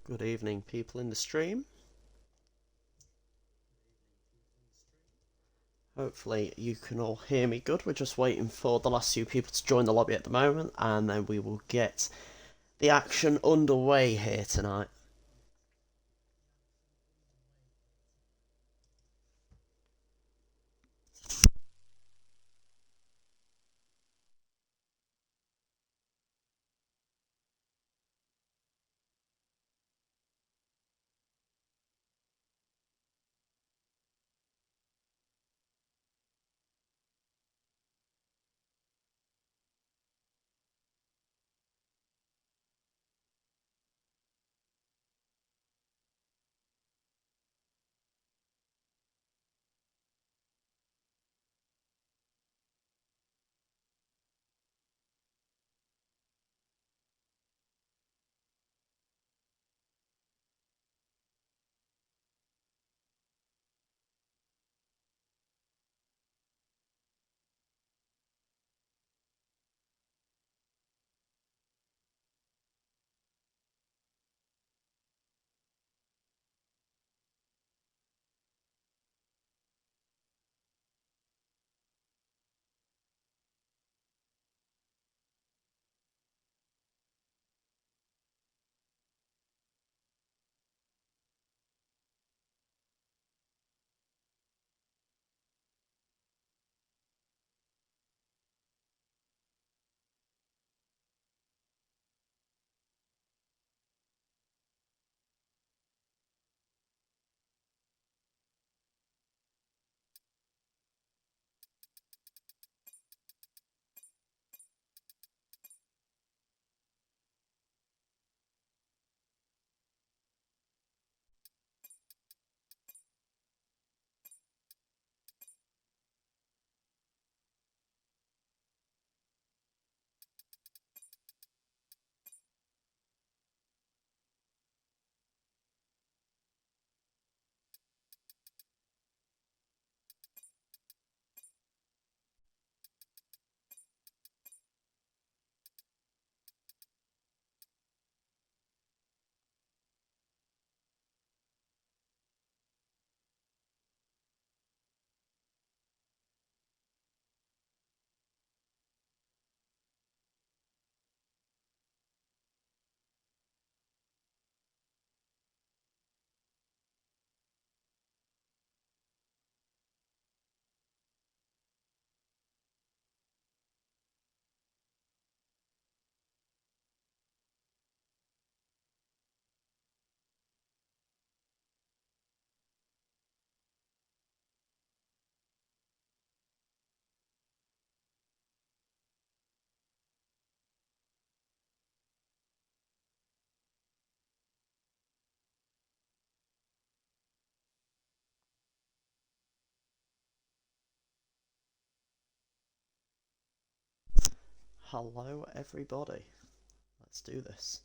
Good evening, people in the stream. Hopefully you can all hear me good. We're just waiting for the last few people to join the lobby at the moment, and then we will get the action underway here tonight. Hello, everybody. Let's do this.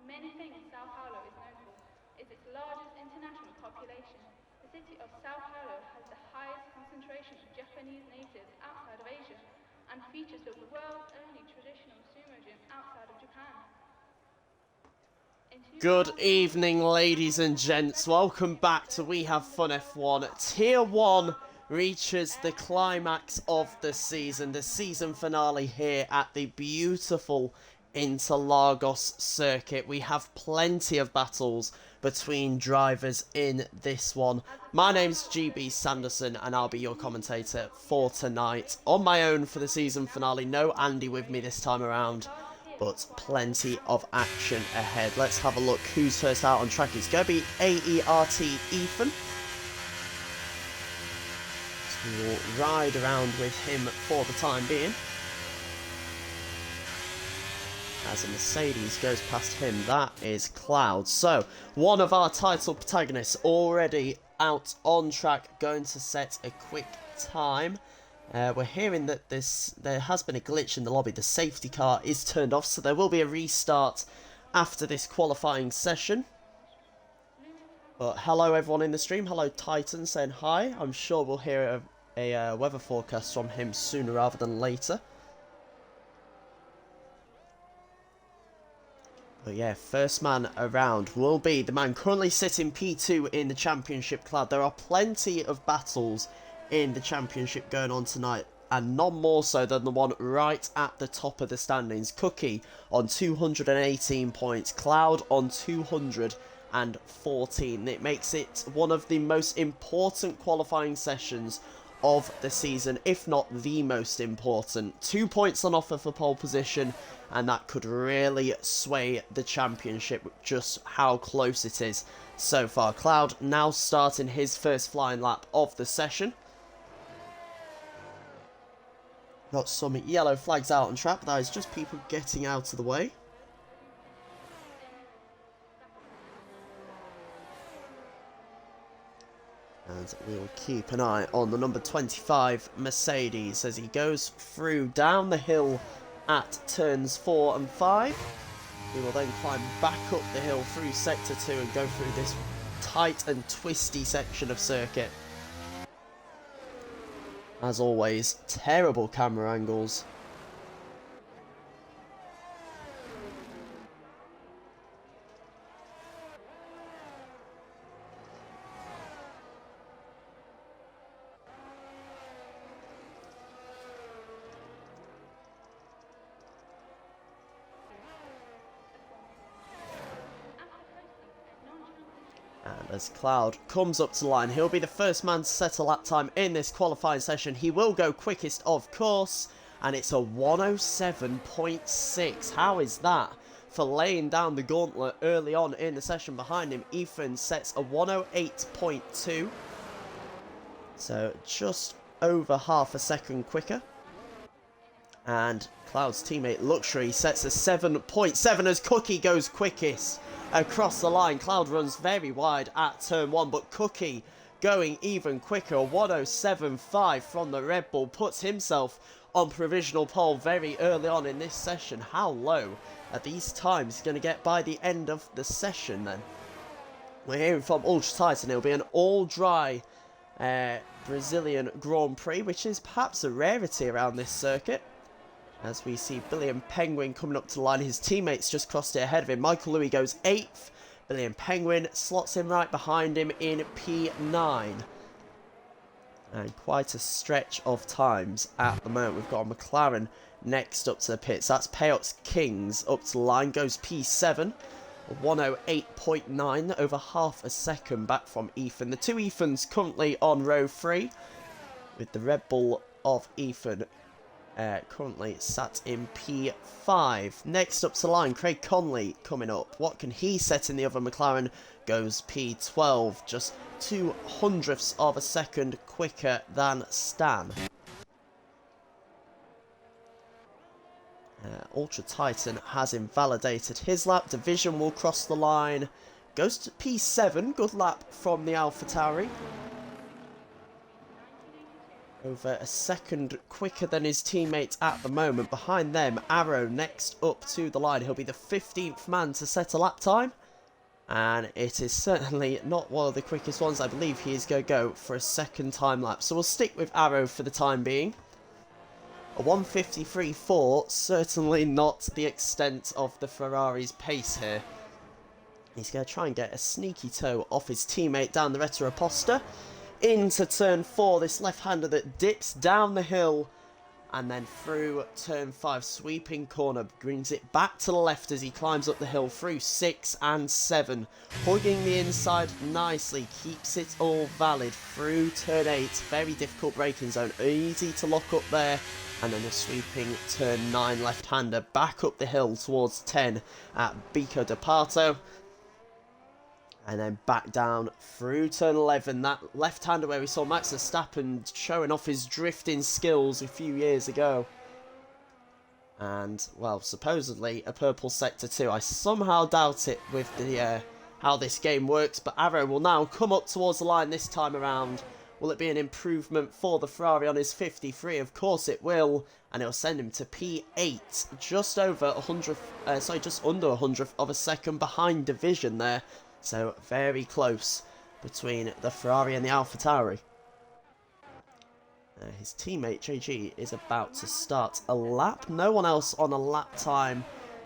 Many things Sao Paulo is known for is its largest international population. The city of Sao Paulo has the highest concentration of Japanese natives outside of Asia and features the world's only traditional sumo gym outside of Japan. Good evening, ladies and gents. Welcome back to We Have Fun F1. Tier 1 reaches the climax of the season finale here at the beautiful Interlagos circuit. We have plenty of battles between drivers in this one. My name's GB Sanderson and I'll be your commentator for tonight. On my own for the season finale, no Andy with me this time around. but plenty of action ahead. Let's have a look who's first out on track. It's going to be AERT Ethan. So we'll ride around with him for the time being. As a Mercedes goes past him, that is Cloud. So, one of our title protagonists already out on track, going to set a quick time. We're hearing that there has been a glitch in the lobby. The safety car is turned off, so there will be a restart after this qualifying session. But hello everyone in the stream. Hello Titan saying hi. I'm sure we'll hear a weather forecast from him sooner rather than later. But yeah, first man around will be the man currently sitting P2 in the championship, Cloud. There are plenty of battles in the championship going on tonight, and none more so than the one right at the top of the standings. Cookie on 218 points, Cloud on 214. It makes it one of the most important qualifying sessions of the season, if not the most important. 2 points on offer for pole position, and that could really sway the championship, just how close it is so far. Cloud now starting his first flying lap of the session. Got some yellow flags out on track, but that is just people getting out of the way. And we'll keep an eye on the number 25 Mercedes as he goes through down the hill at turns 4 and 5. He will then climb back up the hill through sector 2 and go through this tight and twisty section of circuit. As always, terrible camera angles. And as Cloud comes up to the line, he'll be the first man to set a lap time in this qualifying session. He will go quickest, of course, and it's a 107.6. How is that for laying down the gauntlet early on in the session? Behind him, Ethan sets a 108.2. So just over half a second quicker. And Cloud's teammate Luxury sets a 7.7 as Cookie goes quickest across the line. Cloud runs very wide at turn 1, but Cookie going even quicker. 107.5 from the Red Bull puts himself on provisional pole very early on in this session. How low are these times going to get by the end of the session then? We're hearing from Ultra Titan it'll be an all-dry Brazilian Grand Prix, which is perhaps a rarity around this circuit. As we see Billy and Penguin coming up to the line. His teammates just crossed it ahead of him. Michael Louis goes 8th. Billy and Penguin slots him right behind him in P9. And quite a stretch of times at the moment. We've got a McLaren next up to the pits. That's Payox Kings up to the line. Goes P7. 108.9. Over half a second back from Ethan. The two Ethans currently on row 3. With the Red Bull of Ethan currently sat in P5. Next up to the line, Craig Conley coming up. What can he set in the other McLaren? Goes P12, just 0.02 of a second quicker than Stan. Ultra Titan has invalidated his lap. Division will cross the line. Goes to P7. Good lap from the AlphaTauri. Over a second quicker than his teammates at the moment. Behind them, Arrow next up to the line. He'll be the 15th man to set a lap time. And it is certainly not one of the quickest ones. I believe he is going to go for a second time lap. So we'll stick with Arrow for the time being. A 153.4, certainly not the extent of the Ferrari's pace here. He's going to try and get a sneaky toe off his teammate down the Retro Aposta. Into turn 4, this left-hander that dips down the hill And then through turn 5, sweeping corner, brings it back to the left as he climbs up the hill through 6 and 7. Hugging the inside nicely, keeps it all valid through turn 8. Very difficult braking zone, easy to lock up there. And then a sweeping turn 9 left-hander back up the hill towards 10 at Bico de Pato. And then back down through turn 11, that left-hander where we saw Max Verstappen showing off his drifting skills a few years ago. And, well, supposedly a purple sector too. I somehow doubt it with the how this game works, but Arrow will now come up towards the line this time around. Will it be an improvement for the Ferrari on his 53? Of course it will, and it'll send him to P8, just over 100th, just under 100th of a second behind Division there. So, very close between the Ferrari and the AlphaTauri. His teammate, JG, is about to start a lap. No one else on a lap time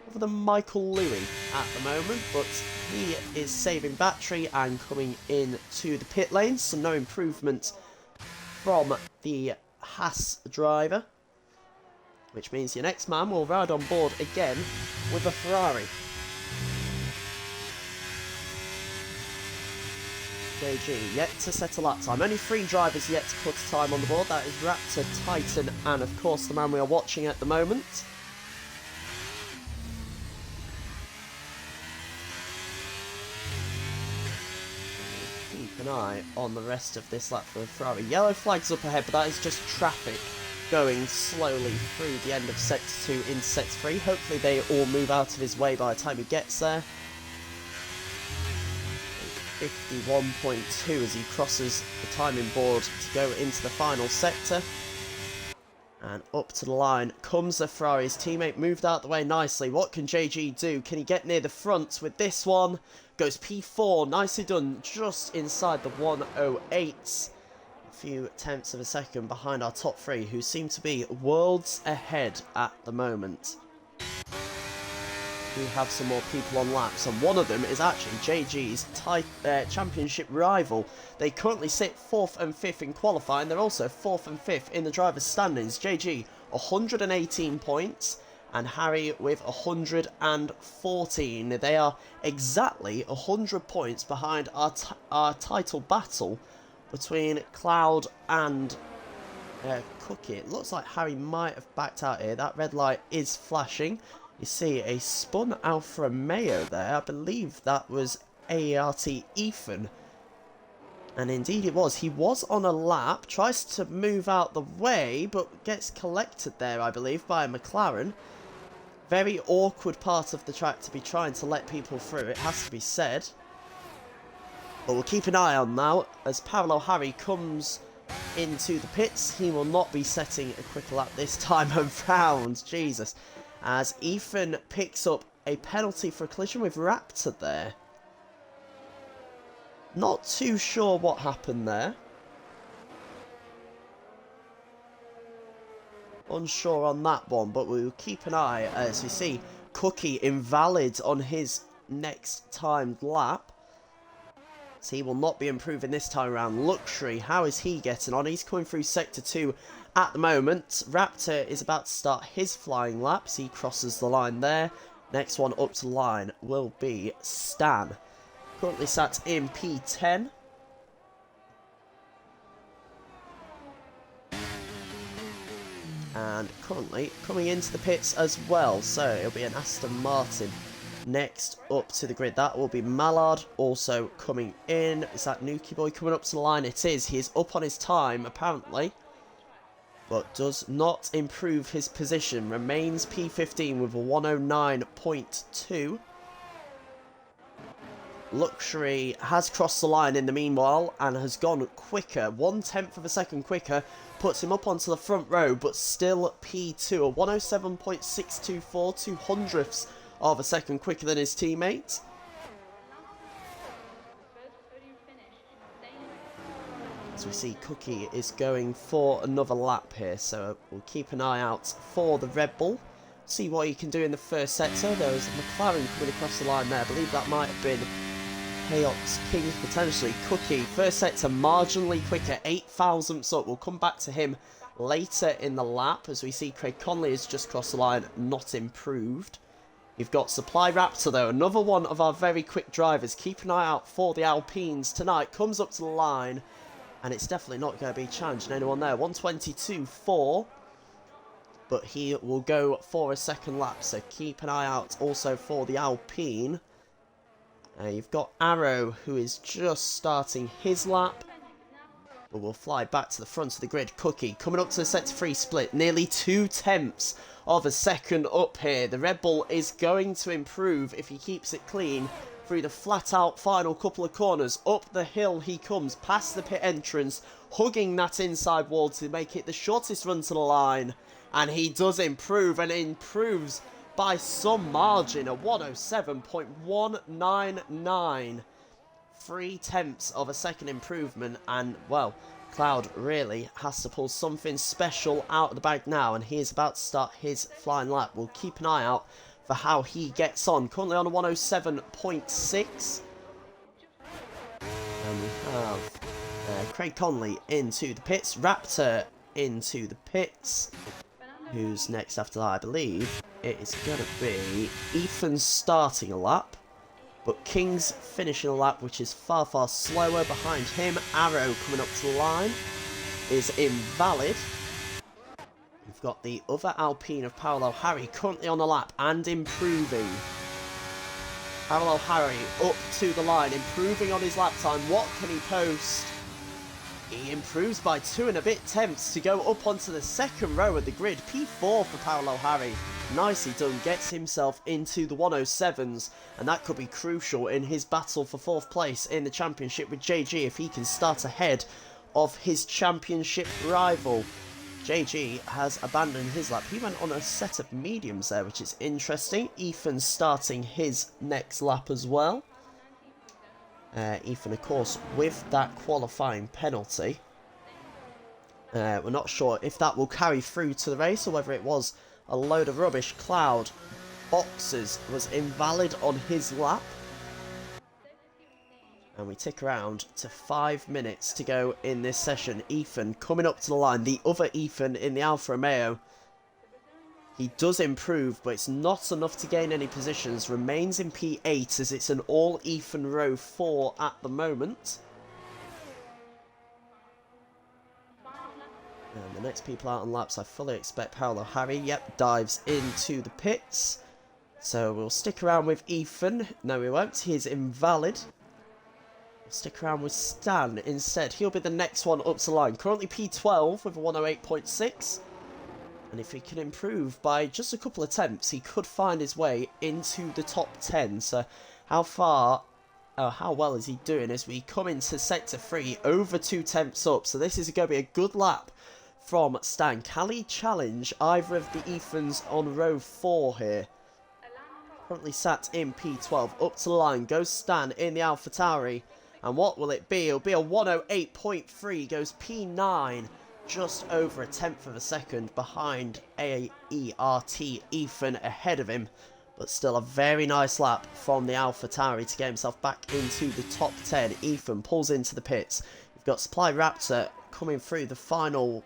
other than Michael Louis at the moment, but he is saving battery and coming into the pit lane, so no improvement from the Haas driver, which means your next man will ride on board again with a Ferrari. JG yet to set a lap time. Only 3 drivers yet to put a time on the board. That is Raptor, Titan, and of course the man we are watching at the moment. Keep an eye on the rest of this lap for the Ferrari. Yellow flags up ahead, but that is just traffic going slowly through the end of Sector 2 into Sector 3. Hopefully they all move out of his way by the time he gets there. 51.2 as he crosses the timing board to go into the final sector. And up to the line comes the Ferrari. His teammate moved out the way nicely. What can JG do? Can he get near the front with this one? Goes P4. Nicely done. Just inside the 108. A few tenths of a second behind our top 3, who seem to be worlds ahead at the moment. We have some more people on laps, and one of them is actually JG's championship rival. They currently sit 4th and 5th in qualifying. They're also 4th and 5th in the driver's standings. JG 118 points and Harry with 114. They are exactly 100 points behind our title battle between Cloud and Cookie. It looks like Harry might have backed out here. That red light is flashing. You see a spun Alfa Romeo there. I believe that was AART Ethan. And indeed it was. He was on a lap, tries to move out the way, but gets collected there, I believe, by a McLaren. Very awkward part of the track to be trying to let people through, it has to be said. But we'll keep an eye on now as Parallel Harry comes into the pits. He will not be setting a quicker lap this time around. Jesus. As Ethan picks up a penalty for a collision with Raptor there. Not too sure what happened there. Unsure on that one, but we'll keep an eye as we see Cookie invalid on his next timed lap. So he will not be improving this time around. Luxury, how is he getting on? He's coming through Sector 2 at the moment. Raptor is about to start his flying laps. He crosses the line there. Next one up to the line will be Stan. Currently sat in P10. And currently coming into the pits as well. So it'll be an Aston Martin next up to the grid. That will be Mallard also coming in. Is that Nuki Boy coming up to the line? It is. He is up on his time apparently, but does not improve his position. Remains P15 with a 109.2. Luxury has crossed the line in the meanwhile and has gone quicker. 1/10 of a second quicker. Puts him up onto the front row, but still P2. A 107.624, 200ths of a second quicker than his teammate. As we see, Cookie is going for another lap here, so we'll keep an eye out for the Red Bull. See what he can do in the first sector. There was a McLaren coming across the line there. I believe that might have been Chaos King potentially. Cookie, first sector marginally quicker, 8 thousandths up. We'll come back to him later in the lap, as we see Craig Conley has just crossed the line, not improved. You've got Supply Raptor, though, another one of our very quick drivers. Keep an eye out for the Alpines tonight. Comes up to the line, and it's definitely not going to be challenging anyone there. 122.4, but he will go for a second lap, so keep an eye out also for the Alpine. You've got Arrow, who is just starting his lap. But we'll fly back to the front of the grid. Cookie coming up to the sector 3 split. Nearly 2/10 of a second up here. The Red Bull is going to improve if he keeps it clean through the flat out final couple of corners. Up the hill he comes, past the pit entrance, hugging that inside wall to make it the shortest run to the line. And he does improve, and improves by some margin. A 107.199. 3/10 of a second improvement, and well, Cloud really has to pull something special out of the bag now, and he is about to start his flying lap. We'll keep an eye out for how he gets on. Currently on a 107.6, and we have Craig Conley into the pits, Raptor into the pits. Who's next after that? I believe it is going to be Ethan starting a lap. But King's finishing a lap, which is far, far slower. Behind him, Arrow coming up to the line is invalid. We've got the other Alpine of Paolo Harry currently on the lap and improving. Paolo Harry up to the line, improving on his lap time. What can he post? He improves by 2 and a bit tenths to go up onto the second row of the grid. P4 for Paolo Harry. Nicely done, gets himself into the 107s, and that could be crucial in his battle for 4th place in the championship with JG if he can start ahead of his championship rival. JG has abandoned his lap. He went on a set of mediums there, which is interesting. Ethan starting his next lap as well. Ethan, of course, with that qualifying penalty. We're not sure if that will carry through to the race or whether it was a load of rubbish. Cloud Boxes was invalid on his lap. And we tick around to 5 minutes to go in this session. Ethan coming up to the line. The other Ethan in the Alfa Romeo. He does improve, but it's not enough to gain any positions. Remains in P8 as it's an all Ethan row 4 at the moment. And the next people out on laps, I fully expect Paolo Harry. Yep, dives into the pits. So we'll stick around with Ethan. No, we won't. He's invalid. We'll stick around with Stan instead. He'll be the next one up to the line. Currently P12 with a 108.6. And if he can improve by just a couple of attempts, he could find his way into the top 10. So how well is he doing as we come into sector 3, over 2 tenths up. So this is going to be a good lap from Stan. Can he challenge either of the Ethans on row 4 here? Currently sat in P12, up to the line, goes Stan in the AlphaTauri. And what will it be? It'll be a 108.3, goes P9. Just over a tenth of a second behind AERT Ethan ahead of him. But still a very nice lap from the AlphaTauri to get himself back into the top 10. Ethan pulls into the pits. You've got Supply Raptor coming through the final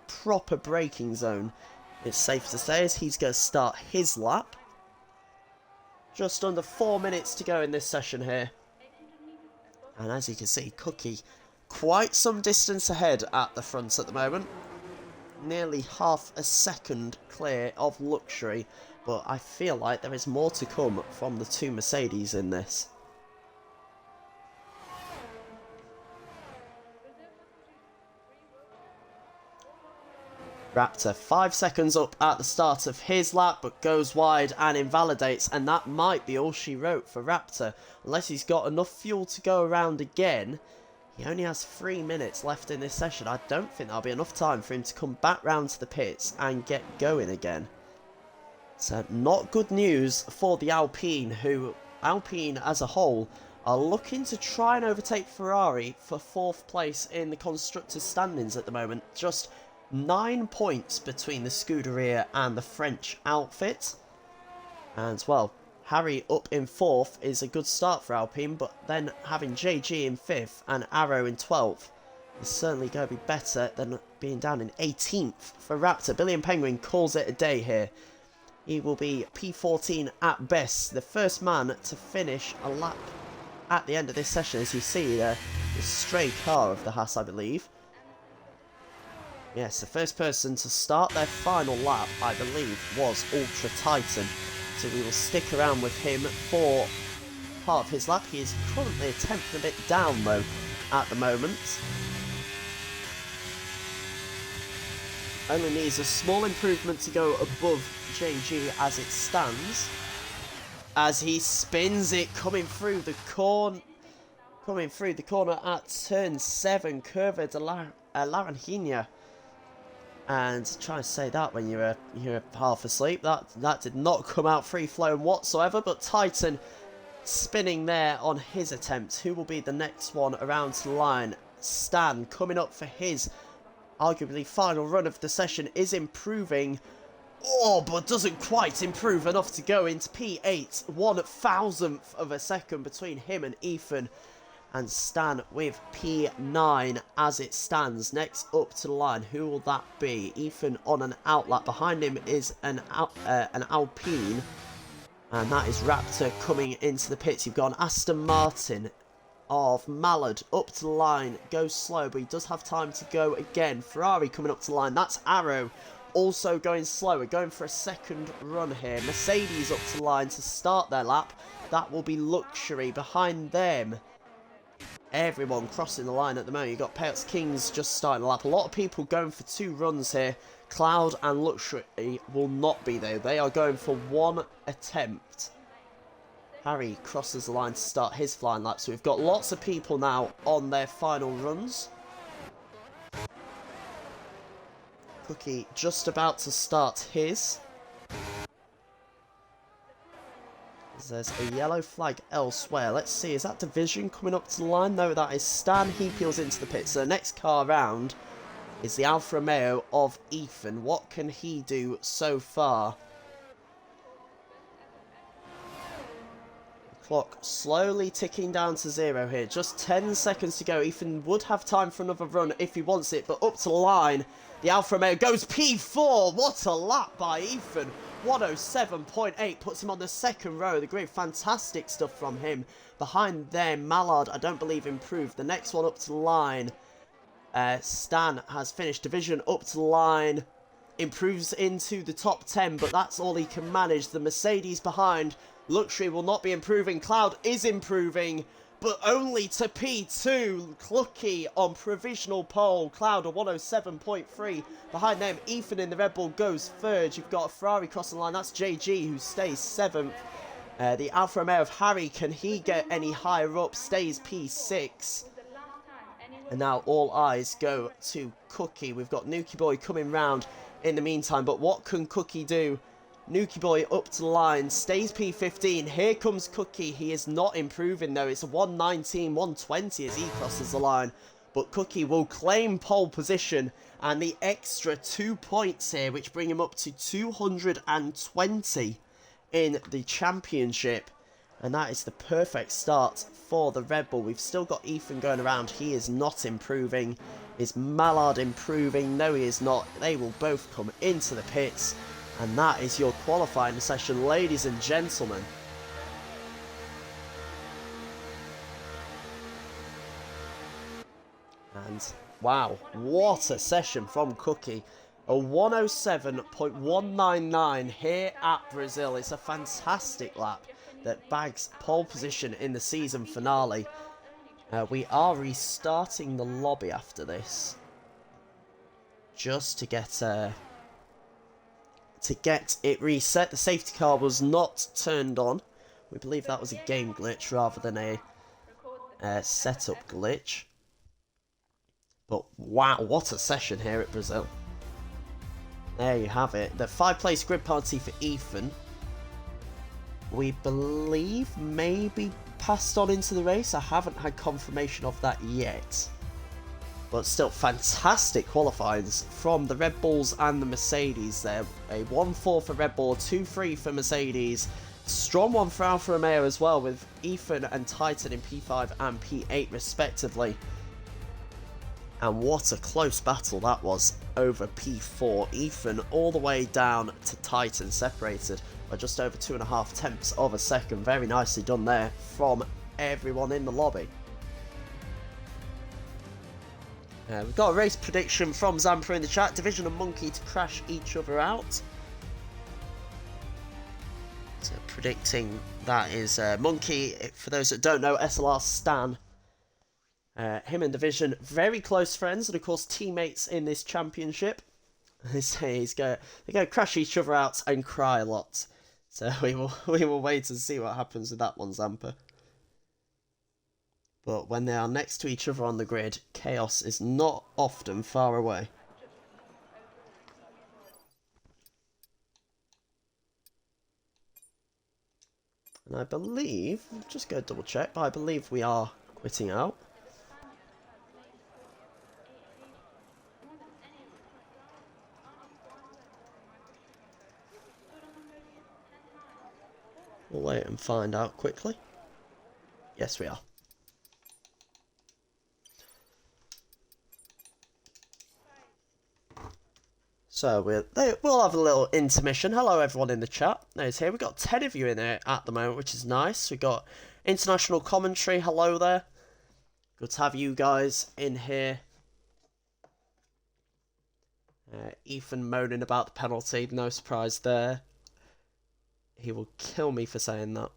proper braking zone. It's safe to say as he's going to start his lap. Just under 4 minutes to go in this session here. And as you can see, Cookie quite some distance ahead at the front at the moment. Nearly half a second clear of Luxury, but I feel like there is more to come from the two Mercedes in this. Raptor 5 seconds up at the start of his lap, but goes wide and invalidates, and that might be all she wrote for Raptor, unless he's got enough fuel to go around again. He only has 3 minutes left in this session. I don't think that'll be enough time for him to come back round to the pits and get going again. So not good news for the Alpine, who, Alpine as a whole, are looking to try and overtake Ferrari for 4th place in the Constructors' standings at the moment. Just 9 points between the Scuderia and the French outfit. And, well, Harry up in 4th is a good start for Alpine, but then having JG in 5th and Arrow in 12th is certainly going to be better than being down in 18th for Raptor. Billy and Penguin calls it a day here. He will be P14 at best. The first man to finish a lap at the end of this session. As you see, the stray car of the Haas, I believe. Yes, the first person to start their final lap, I believe, was Ultra Titan. So we will stick around with him for part of his lap. He is currently a tenth a bit down, though, at the moment. Only needs a small improvement to go above JG as it stands. As he spins it, coming through the corner at turn 7, Curva de Laranjina. And try to say that when you're half asleep. That did not come out free flowing whatsoever. But Titan spinning there on his attempt. Who will be the next one around to the line? Stan coming up for his arguably final run of the session, is improving. Oh, but doesn't quite improve enough to go into P8. 1/1000th of a second between him and Ethan. And Stan with P9 as it stands. Next up to the line, who will that be? Ethan on an outlap. Behind him is an Alpine. And that is Raptor coming into the pits. You've got an Aston Martin of Mallard up to the line. Goes slow, but he does have time to go again. Ferrari coming up to the line. That's Arrow. Also going slower, going for a second run here. Mercedes up to the line to start their lap. That will be Luxury. Behind them, everyone crossing the line at the moment. You've got Payouts Kings just starting a lap. A lot of people going for 2 runs here. Cloud and Luxury will not be though. They are going for 1 attempt. Harry crosses the line to start his flying lap. So we've got lots of people now on their final runs. Cookie just about to start his. There's a yellow flag elsewhere. Let's see, is that Division coming up to the line? No, that is Stan. He peels into the pits. So the next car round is the Alfa Romeo of Ethan. What can he do so far? The clock slowly ticking down to 0 here. Just 10 seconds to go. Ethan would have time for another run if he wants it, but up to the line, the Alfa Romeo goes P4. What a lap by Ethan. 107.8 puts him on the second row of the grid. Fantastic stuff from him. Behind there, Mallard, I don't believe, improved. The next one up to the line, Stan has finished. Division up to the line, improves into the top 10, but that's all he can manage. The Mercedes behind, Luxury will not be improving. Cloud is improving, but only to P2. Clucky on provisional pole. Cloud a 107.3. Behind them, Ethan in the Red Bull goes third. You've got a Ferrari crossing the line. That's JG who stays 7th. The Alfa Romeo of Harry, can he get any higher up? Stays P6. And now all eyes go to Cookie. We've got Nuki Boy coming round in the meantime. But what can Cookie do? Nuki Boy up to the line, stays P15. Here comes Cookie. He is not improving though. It's a 119, 120 as he crosses the line. But Cookie will claim pole position and the extra 2 points here, which bring him up to 220 in the championship. And that is the perfect start for the Red Bull. We've still got Ethan going around. He is not improving. Is Mallard improving? No, he is not. They will both come into the pits. And that is your qualifying session, ladies and gentlemen. And wow, what a session from Cookie. A 107.199 here at Brazil. It's a fantastic lap that bags pole position in the season finale. We are restarting the lobby after this, just to get it reset. The safety car was not turned on. We believe that was a game glitch rather than a setup glitch. But wow, what a session here at Brazil. There you have it. The 5-place grid party for Ethan, we believe, maybe passed on into the race. I haven't had confirmation of that yet. But still, fantastic qualifiers from the Red Bulls and the Mercedes there. A 1-4 for Red Bull, 2-3 for Mercedes. Strong one for Alfa Romeo as well, with Ethan and Titan in P5 and P8 respectively. And what a close battle that was over P4. Ethan all the way down to Titan, separated by just over 2.5 tenths of a second. Very nicely done there from everyone in the lobby. We've got a race prediction from Zampa in the chat. Division and Monkey to crash each other out. So predicting that is Monkey, for those that don't know, SLR Stan. Him and Division, very close friends and of course teammates in this championship. They say they're going to crash each other out and cry a lot. So we will wait and see what happens with that one, Zampa. But when they are next to each other on the grid, chaos is not often far away. And I believe, just go double check, but I believe we are quitting out. We'll wait and find out quickly. Yes, we are. So we'll have a little intermission. Hello everyone in the chat. There's here. We've got 10 of you in there at the moment, which is nice. We've got international commentary. Hello there. Good to have you guys in here. Ethan moaning about the penalty. No surprise there. He will kill me for saying that.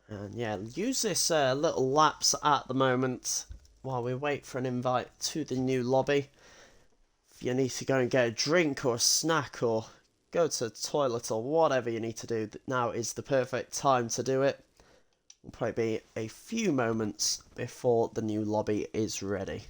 And yeah, use this little lapse at the moment while we wait for an invite to the new lobby. If you need to go and get a drink or a snack or go to the toilet or whatever you need to do, now is the perfect time to do it. Will probably be a few moments before the new lobby is ready.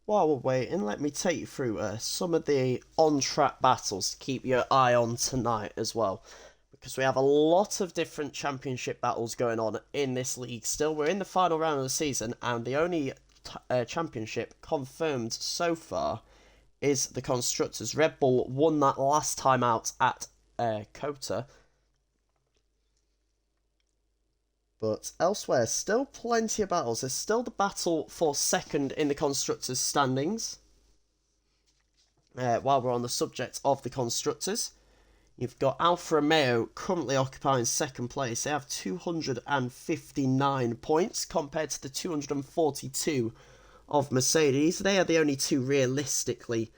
While we're waiting, let me take you through some of the on-track battles to keep your eye on tonight as well. Because we have a lot of different championship battles going on in this league still. We're in the final round of the season, and the only championship confirmed so far is the Constructors. Red Bull won that last time out at Kota. But elsewhere, still plenty of battles. There's still the battle for second in the Constructors' standings. While we're on the subject of the Constructors, you've got Alfa Romeo currently occupying second place. They have 259 points compared to the 242 of Mercedes. They are the only two realistically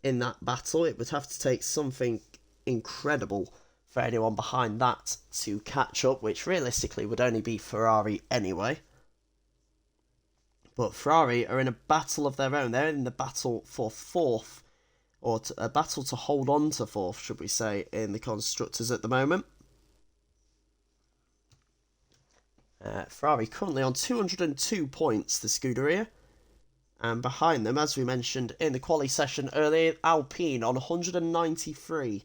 in that battle. It would have to take something incredible for anyone behind that to catch up, which realistically would only be Ferrari anyway. But Ferrari are in a battle of their own. They're in the battle for fourth, or a battle to hold on to fourth, should we say, in the Constructors at the moment. Ferrari currently on 202 points, the Scuderia. And behind them, as we mentioned in the quali session earlier, Alpine on 193.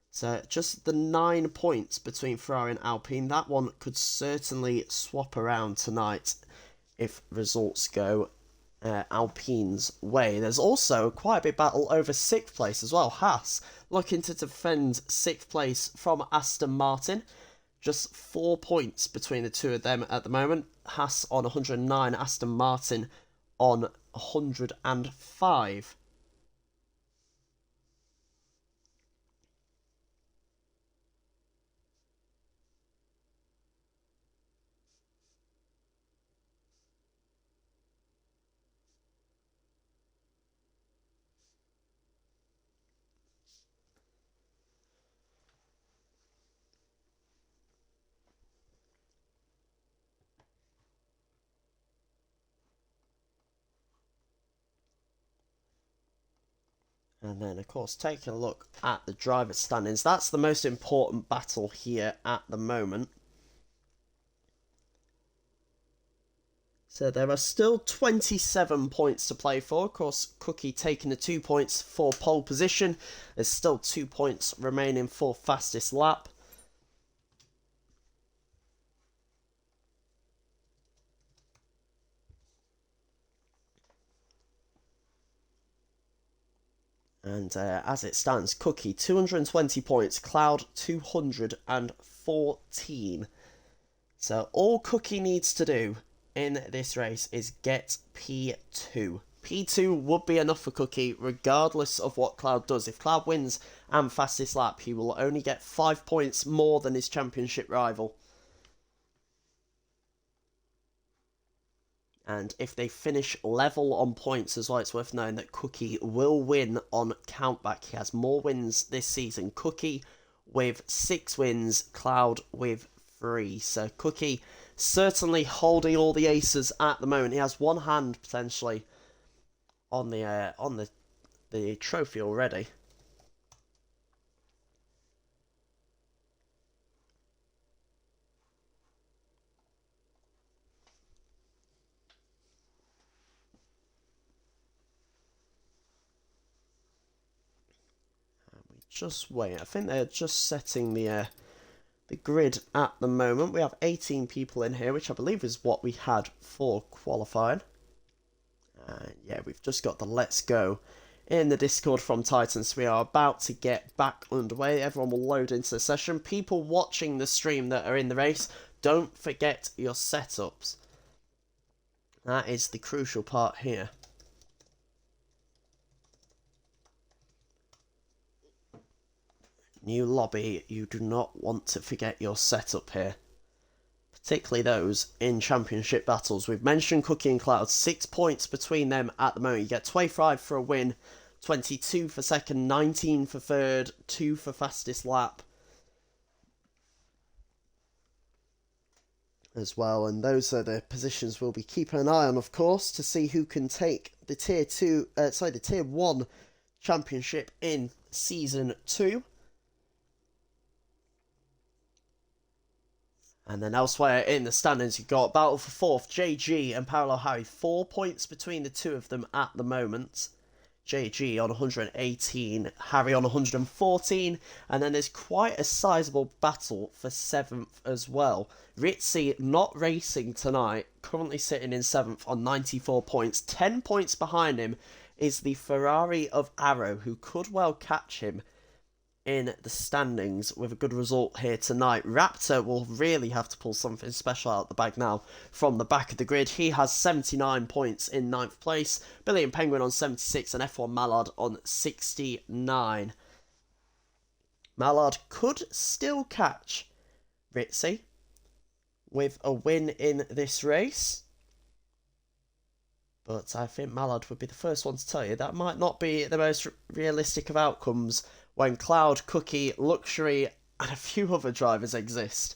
So just the 9 points between Ferrari and Alpine. That one could certainly swap around tonight if results go Alpine's way. There's also quite a big battle over 6th place as well. Haas looking to defend 6th place from Aston Martin. Just 4 points between the two of them at the moment. Haas on 109, Aston Martin on 105. And then, of course, taking a look at the driver's standings, that's the most important battle here at the moment. So there are still 27 points to play for. Of course, Cookie taking the 2 points for pole position. There's still 2 points remaining for fastest lap. And as it stands, Cookie 220 points, Cloud 214. So all Cookie needs to do in this race is get P2. P2 would be enough for Cookie regardless of what Cloud does. If Cloud wins and fastest lap, he will only get 5 points more than his championship rival. And if they finish level on points as well, it's worth knowing that Cookie will win on countback. He has more wins this season. Cookie with 6 wins, Cloud with 3. So Cookie certainly holding all the aces at the moment. He has one hand potentially on the trophy already. Just wait. I think they're just setting the grid at the moment. We have 18 people in here, which I believe is what we had for qualifying. Yeah, we've just got the let's go in the Discord from Titans. We are about to get back underway. Everyone will load into the session. People watching the stream that are in the race, don't forget your setups. That is the crucial part here. New lobby, you do not want to forget your setup here. Particularly those in championship battles. We've mentioned Cookie and Cloud, 6 points between them at the moment. You get 25 for a win, 22 for second, 19 for third, 2 for fastest lap as well. And those are the positions we'll be keeping an eye on, of course, to see who can take the the Tier 1 championship in Season 2. And then elsewhere in the standings, you've got battle for 4th, JG and Parallel Harry. 4 points between the two of them at the moment. JG on 118, Harry on 114. And then there's quite a sizable battle for 7th as well. Ritzy not racing tonight, currently sitting in 7th on 94 points. 10 points behind him is the Ferrari of Arrow, who could well catch him in the standings with a good result here tonight. Raptor will really have to pull something special out the bag now from the back of the grid. He has 79 points in 9th place. Billy and Penguin on 76 and F1 Mallard on 69. Mallard could still catch Ritzy with a win in this race. But I think Mallard would be the first one to tell you that might not be the most realistic of outcomes when Cloud, Cookie, Luxury, and a few other drivers exist.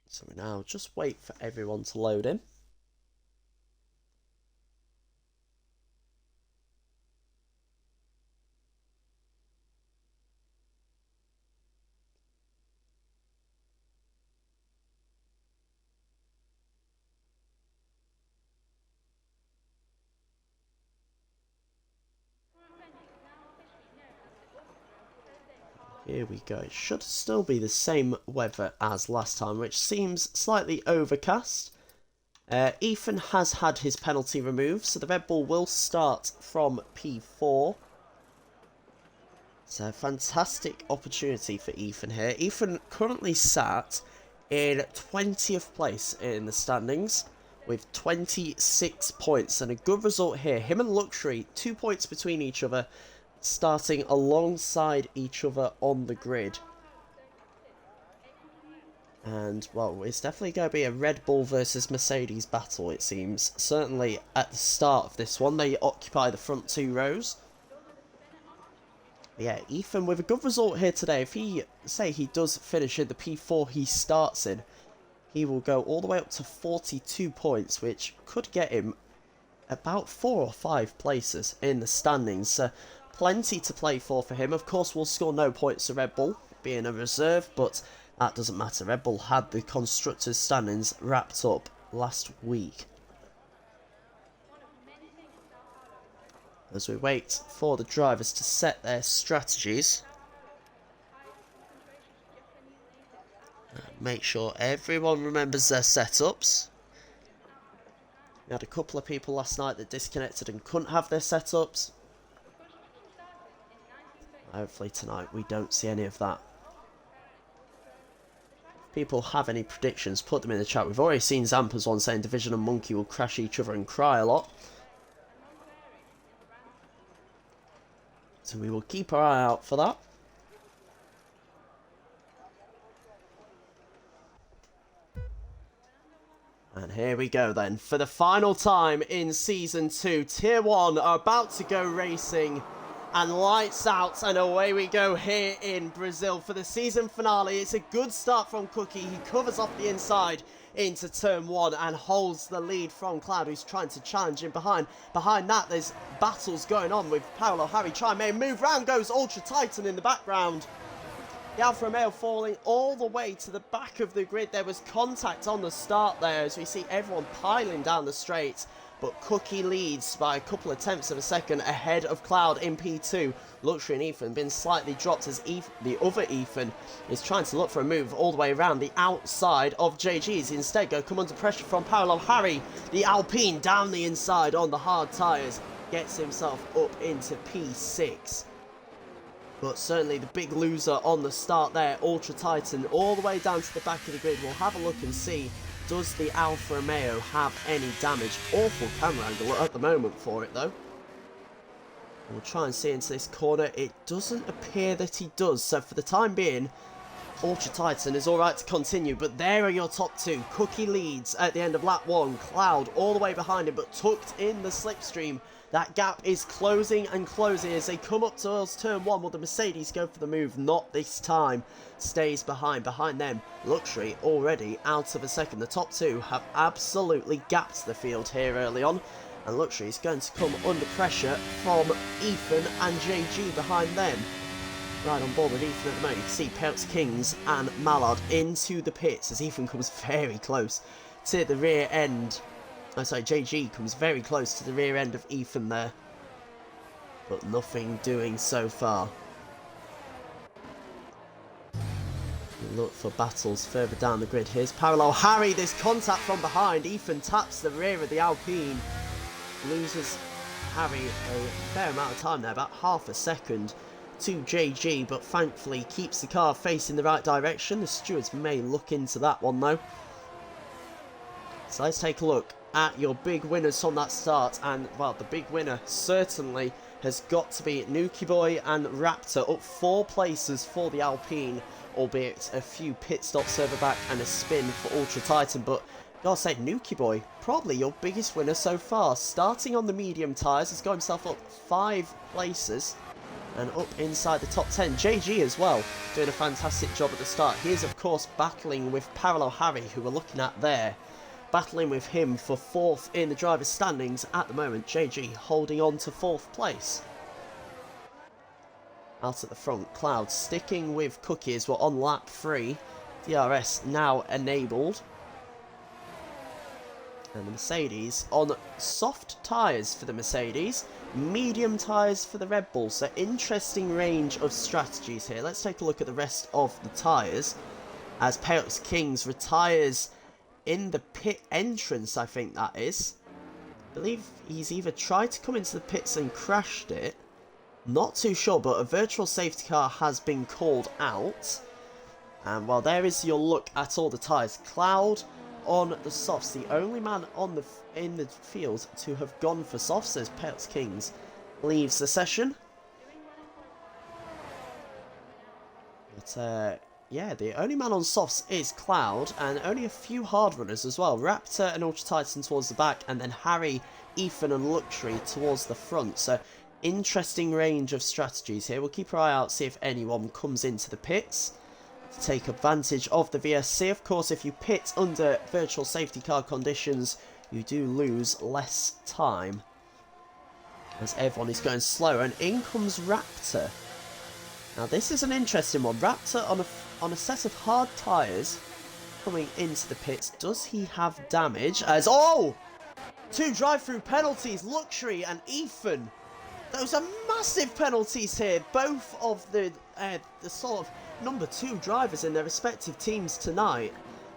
So we now just wait for everyone to load in. Here we go. It should still be the same weather as last time, which seems slightly overcast. Ethan has had his penalty removed, so the Red Bull will start from P4. It's a fantastic opportunity for Ethan here. Ethan currently sat in 20th place in the standings with 26 points, and a good result here. Him and Luxury, 2 points between each other, starting alongside each other on the grid. And, well, it's definitely going to be a Red Bull versus Mercedes battle, it seems. Certainly at the start of this one, they occupy the front 2 rows. Yeah, Ethan with a good result here today. If he, say he does finish in the P4 he starts in, he will go all the way up to 42 points, which could get him about 4 or 5 places in the standings. So plenty to play for him. Of course, we'll score no points to Red Bull, being a reserve, but that doesn't matter. Red Bull had the Constructors' standings wrapped up last week. As we wait for the drivers to set their strategies. Make sure everyone remembers their setups. We had a couple of people last night that disconnected and couldn't have their setups. Hopefully tonight we don't see any of that. If people have any predictions, put them in the chat. We've already seen Zampa's one saying Division and Monkey will crash each other and cry a lot. So we will keep our eye out for that. And here we go then. For the final time in Season 2, Tier 1 are about to go racing. And lights out and away we go here in Brazil for the season finale. It's a good start from Cookie. He covers off the inside into turn 1 and holds the lead from Cloud, who's trying to challenge him behind. Behind that, there's battles going on with Paolo Harry trying to move round. Goes Ultra Titan in the background. The Alfa Romeo falling all the way to the back of the grid. There was contact on the start there as we see everyone piling down the straight. But Cookie leads by a couple of tenths of a second ahead of Cloud in P2. Luxury and Ethan been slightly dropped as the other Ethan is trying to look for a move all the way around the outside of JG's. Instead, come under pressure from Paolo Harry. The Alpine down the inside on the hard tyres gets himself up into P6. But certainly the big loser on the start there, Ultra Titan, all the way down to the back of the grid. We'll have a look and see. Does the Alfa Romeo have any damage? Awful camera angle at the moment for it though. We'll try and see into this corner. It doesn't appear that he does. So for the time being, Ultra Titan is alright to continue. But there are your top two. Cookie leads at the end of lap 1. Cloud all the way behind him, but tucked in the slipstream. That gap is closing and closing as they come up towards turn 1. Will the Mercedes go for the move? Not this time. Stays behind. Behind them, Luxury already out of a second. The top two have absolutely gapped the field here early on. And Luxury is going to come under pressure from Ethan and JG behind them. Right on board with Ethan at the moment. You can see Peltz Kings and Mallard into the pits as Ethan comes very close to the rear end. Oh, sorry, JG comes very close to the rear end of Ethan there. But nothing doing so far. Look for battles further down the grid. Here's Paolo Harry. There's contact from behind. Ethan taps the rear of the Alpine. Loses Harry a fair amount of time there, about half a second to JG. But thankfully keeps the car facing the right direction. The stewards may look into that one though. So let's take a look at your big winners from that start, and well, the big winner certainly has got to be Nuki Boy and Raptor, up 4 places for the Alpine, albeit a few pit stops further back and a spin for Ultra Titan. But gotta say, Nuki Boy, probably your biggest winner so far, starting on the medium tyres, has got himself up 5 places and up inside the top 10. JG as well, doing a fantastic job at the start. He is of course battling with Paolo Harry, who we're looking at there. Battling with him for 4th in the driver's standings at the moment. JG holding on to 4th place. Out at the front, Cloud sticking with Cookies. We're on lap 3. DRS now enabled. And the Mercedes on soft tyres for the Mercedes. Medium tyres for the Red Bull. So interesting range of strategies here. Let's take a look at the rest of the tyres. As Peltz Kings retires in the pit entrance, I think that is. I believe he's either tried to come into the pits and crashed it. Not too sure, but a virtual safety car has been called out. And well, there is your look at all the tyres. Cloud on the softs, the only man on in the field to have gone for softs as Peltz Kings leaves the session. But yeah, the only man on softs is Cloud, and only a few hard runners as well. Raptor and Ultra Titan towards the back, and then Harry, Ethan and Luxury towards the front. So interesting range of strategies here. We'll keep our eye out, see if anyone comes into the pits to take advantage of the VSC. Of course, if you pit under virtual safety car conditions, you do lose less time, as everyone is going slower. And in comes Raptor. Now this is an interesting one. Raptor on a set of hard tyres coming into the pits. Does he have damage? As two drive-through penalties, Luxury and Ethan. Those are massive penalties here. Both of the sort of number 2 drivers in their respective teams tonight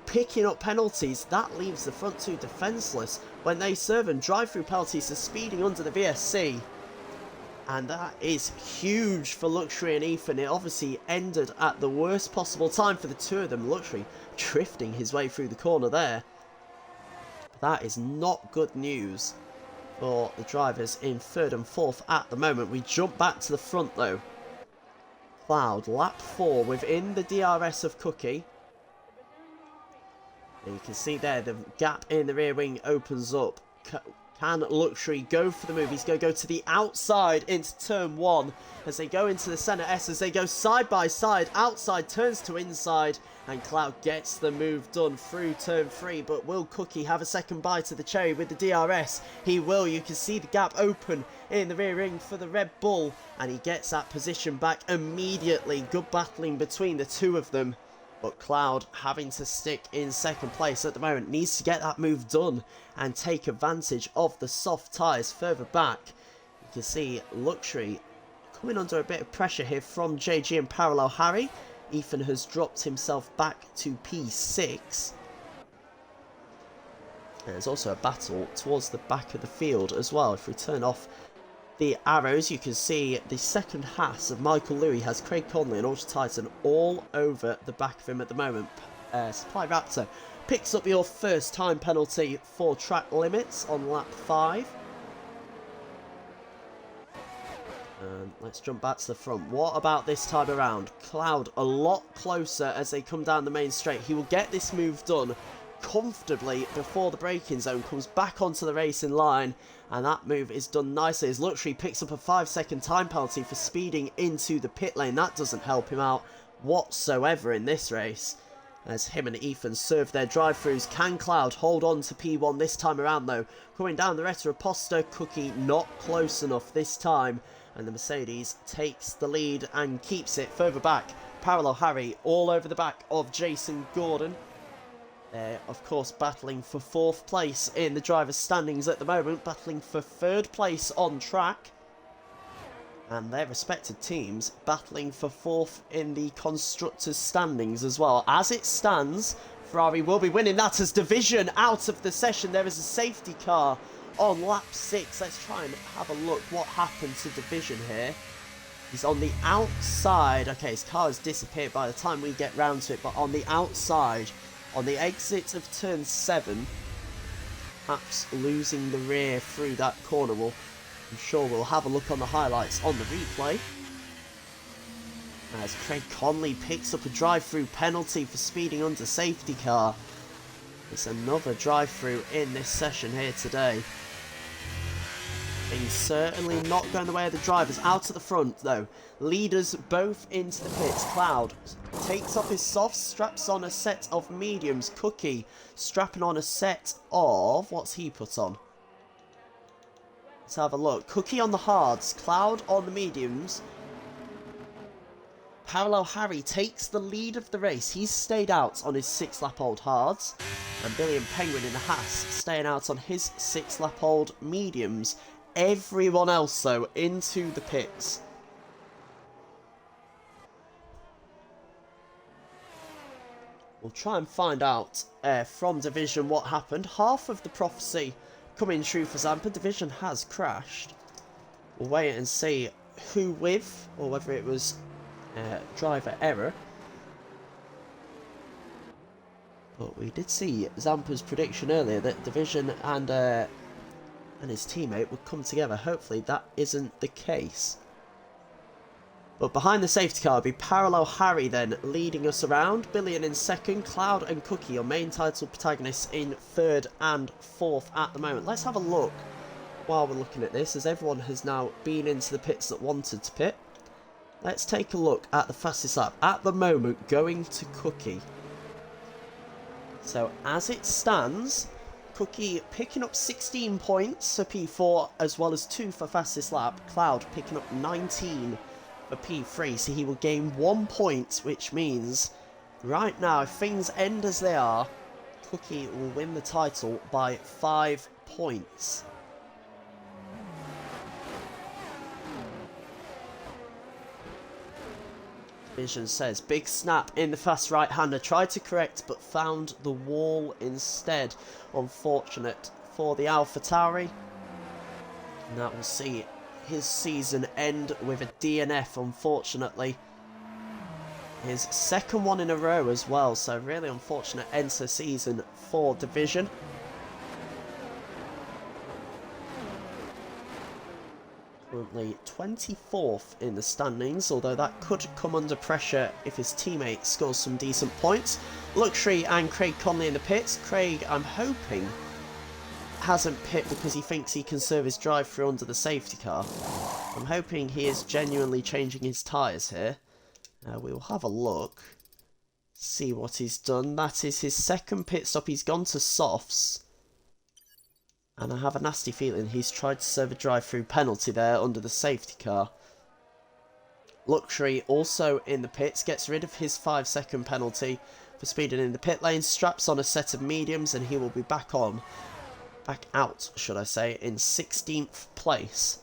picking up penalties. That leaves the front 2 defenceless when they serve them drive-through penalties for speeding under the VSC. And that is huge for Luxury and Ethan. It obviously ended at the worst possible time for the two of them. Luxury drifting his way through the corner there. That is not good news for the drivers in 3rd and 4th at the moment. We jump back to the front though. Cloud, lap 4 within the DRS of Cookie. And you can see there the gap in the rear wing opens up. Can Luxury go for the move? He's going to go to the outside into turn 1 as they go into the centre S, as they go side by side. Outside turns to inside, and Cloud gets the move done through turn 3. But will Cookie have a second bite of the cherry with the DRS? He will. You can see the gap open in the rear ring for the Red Bull, and he gets that position back immediately. Good battling between the two of them. But Cloud, having to stick in 2nd place at the moment, needs to get that move done and take advantage of the soft tyres further back. You can see Luxury coming under a bit of pressure here from JG and Parallel Harry. Ethan has dropped himself back to P6. And there's also a battle towards the back of the field as well. If we turn off the arrows, you can see the second Haas of Michael Louis has Craig Conley and Ultra Titan all over the back of him at the moment. Supply Raptor picks up your first time penalty for track limits on lap 5. And let's jump back to the front. What about this time around? Cloud a lot closer as they come down the main straight. He will get this move done comfortably before the braking zone comes back onto the racing line, and that move is done nicely as Luxury picks up a 5-second time penalty for speeding into the pit lane. That doesn't help him out whatsoever in this race, as him and Ethan serve their drive-throughs. Can Cloud hold on to P1 this time around though? Coming down the Retro-Poster, Cookie not close enough this time, and the Mercedes takes the lead and keeps it further back. Parallel Harry all over the back of Jason Gordon. They're, of course, battling for 4th place in the driver's standings at the moment, battling for 3rd place on track. And their respective teams battling for 4th in the constructors' standings as well. As it stands, Ferrari will be winning that as Division out of the session. There is a safety car on lap 6. Let's try and have a look what happened to Division here. He's on the outside. Okay, his car has disappeared by the time we get round to it, but on the outside, on the exit of turn 7, perhaps losing the rear through that corner. I'm sure we'll have a look on the highlights on the replay. As Craig Conley picks up a drive-through penalty for speeding under safety car. It's another drive-through in this session here today. Things certainly not going the way of the drivers. Out at the front though, leaders both into the pits. Cloud takes off his softs, straps on a set of mediums. Cookie strapping on a set of, what's he put on? Let's have a look. Cookie on the hards, Cloud on the mediums. Parallel Harry takes the lead of the race. He's stayed out on his 6-lap-old hards. And Billy and Penguin in the Haas staying out on his 6-lap-old mediums. Everyone else, though, into the pits. We'll try and find out from Division what happened. Half of the prophecy coming true for Zampa. Division has crashed. We'll wait and see who with, or whether it was driver error. But we did see Zampa's prediction earlier that Division and his teammate would come together. Hopefully that isn't the case. But behind the safety car will be Parallel Harry then leading us around. Billion in 2nd, Cloud and Cookie, your main title protagonists, in 3rd and 4th at the moment. Let's have a look while we're looking at this, as everyone has now been into the pits that wanted to pit, let's take a look at the fastest lap. At the moment, going to Cookie. So, as it stands, Cookie picking up 16 points for P4, as well as 2 for fastest lap. Cloud picking up 19 for P3, so he will gain 1 point, which means, right now, if things end as they are, Cookie will win the title by 5 points. Vision says, big snap in the fast right-hander, tried to correct but found the wall instead. Unfortunate for the AlphaTauri. And that will see his season end with a DNF, unfortunately. His second one in a row as well, so really unfortunate end to the season for Division. Currently 24th in the standings, although that could come under pressure if his teammate scores some decent points. Luxury and Craig Conley in the pits. Craig, I'm hoping, hasn't pit because he thinks he can serve his drive-through under the safety car. I'm hoping he is genuinely changing his tyres here. We will have a look, see what he's done. That is his second pit stop. He's gone to softs. And I have a nasty feeling he's tried to serve a drive-through penalty there under the safety car. Luxury also in the pits, gets rid of his 5-second penalty for speeding in the pit lane, straps on a set of mediums, and he will be back out, should I say, in 16th place.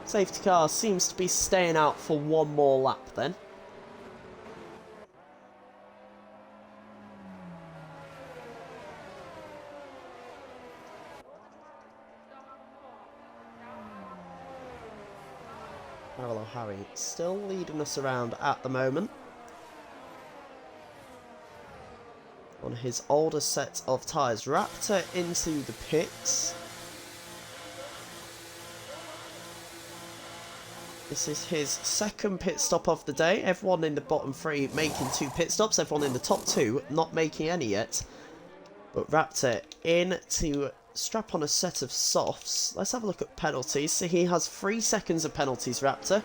Safety car seems to be staying out for one more lap then. Parallel Harry still leading us around at the moment. On his older set of tyres. Raptor into the pits. This is his second pit stop of the day. Everyone in the bottom 3 making 2 pit stops. Everyone in the top 2 not making any yet. But Raptor in to strap on a set of softs. Let's have a look at penalties. So he has 3 seconds of penalties, Raptor.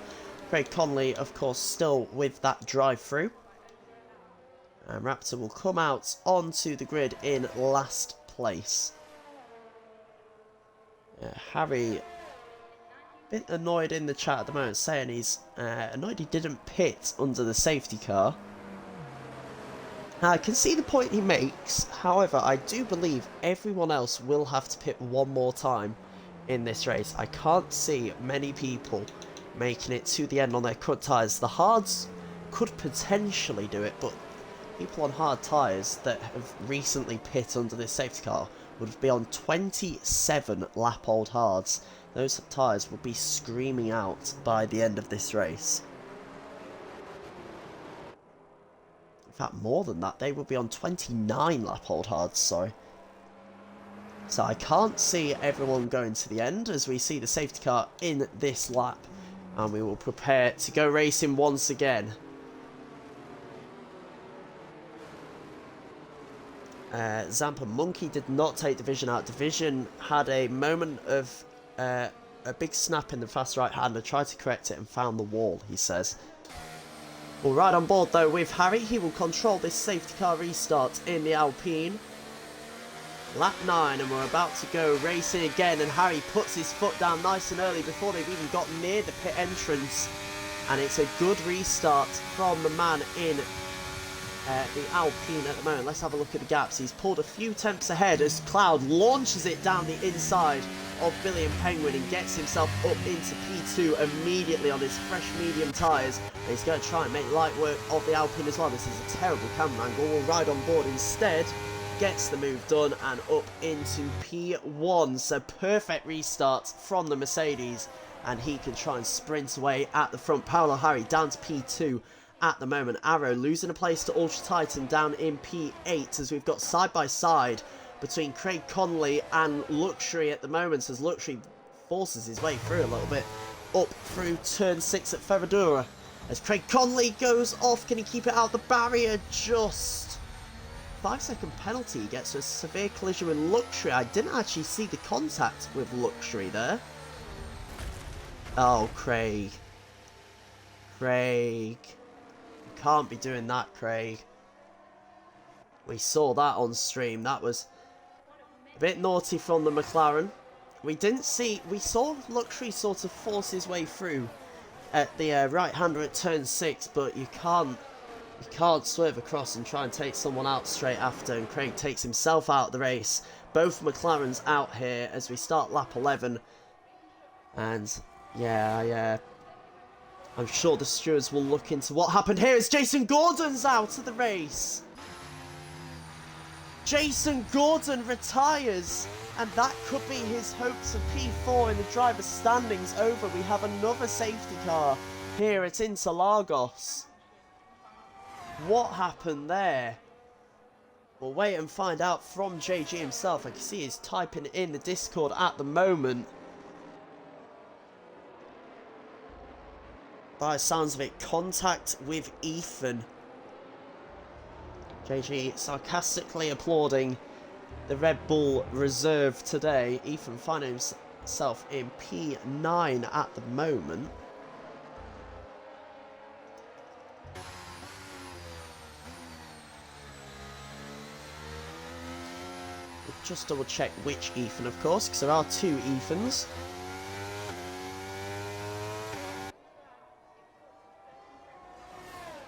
Craig Conley, of course, still with that drive-through. And Raptor will come out onto the grid in last place. Harry, bit annoyed in the chat at the moment, saying he's annoyed he didn't pit under the safety car. Now, I can see the point he makes, however, I do believe everyone else will have to pit one more time in this race. I can't see many people making it to the end on their cut tyres. The hards could potentially do it, but people on hard tyres that have recently pit under this safety car would be on 27 lap old hards. Those tyres will be screaming out by the end of this race. In fact, more than that, they will be on 29 lap old hards, sorry. So I can't see everyone going to the end as we see the safety car in this lap. And we will prepare to go racing once again. Zampa Monkey did not take Division out. Division had a moment of a big snap in the fast right-hander, tried to correct it and found the wall, he says. We'll ride on board though with Harry. He will control this safety car restart in the Alpine. Lap 9 and we're about to go racing again, and Harry puts his foot down nice and early before they've even got near the pit entrance. And it's a good restart from the man in the Alpine at the moment. Let's have a look at the gaps. He's pulled a few tenths ahead as Cloud launches it down the inside of Billy and Penguin and gets himself up into P2 immediately on his fresh medium tyres. He's going to try and make light work of the Alpine as well. This is a terrible camera angle. We'll ride on board instead. Gets the move done and up into P1. So perfect restart from the Mercedes, and he can try and sprint away at the front. Paolo Harry down to P2 at the moment. Arrow losing a place to Ultra Titan down in P8 as we've got side by side between Craig Conley and Luxury at the moment, as Luxury forces his way through a little bit up through turn 6 at Ferradura. As Craig Conley goes off, can he keep it out the barrier? Just 5-second penalty. He gets a severe collision with Luxury. I didn't actually see the contact with Luxury there. Oh, Craig. Craig. You can't be doing that, Craig. We saw that on stream. That was a bit naughty from the McLaren. We saw Luxury sort of force his way through at the right-hander at turn 6, but you can't swerve across and try and take someone out straight after, and Craig takes himself out of the race. Both McLarens out here as we start lap 11. And yeah, I'm sure the stewards will look into what happened here as Jason Gordon's out of the race. Jason Gordon retires, and that could be his hopes of P4 in the driver's standings over. We have another safety car here at Interlagos. What happened there? We'll wait and find out from JG himself. I can see he's typing in the Discord at the moment. By the sounds of it, contact with Ethan. JG sarcastically applauding the Red Bull reserve today. Ethan finding himself in P9 at the moment. We'll just double check which Ethan, of course, because there are two Ethans.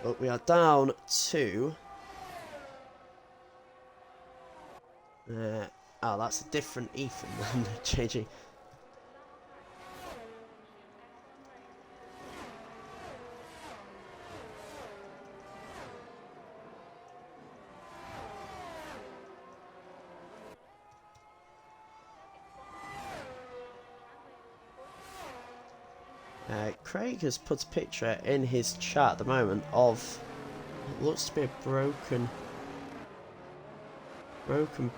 But we are down to... oh, that's a different Ethan than JG. Craig has put a picture in his chat at the moment of what looks to be a broken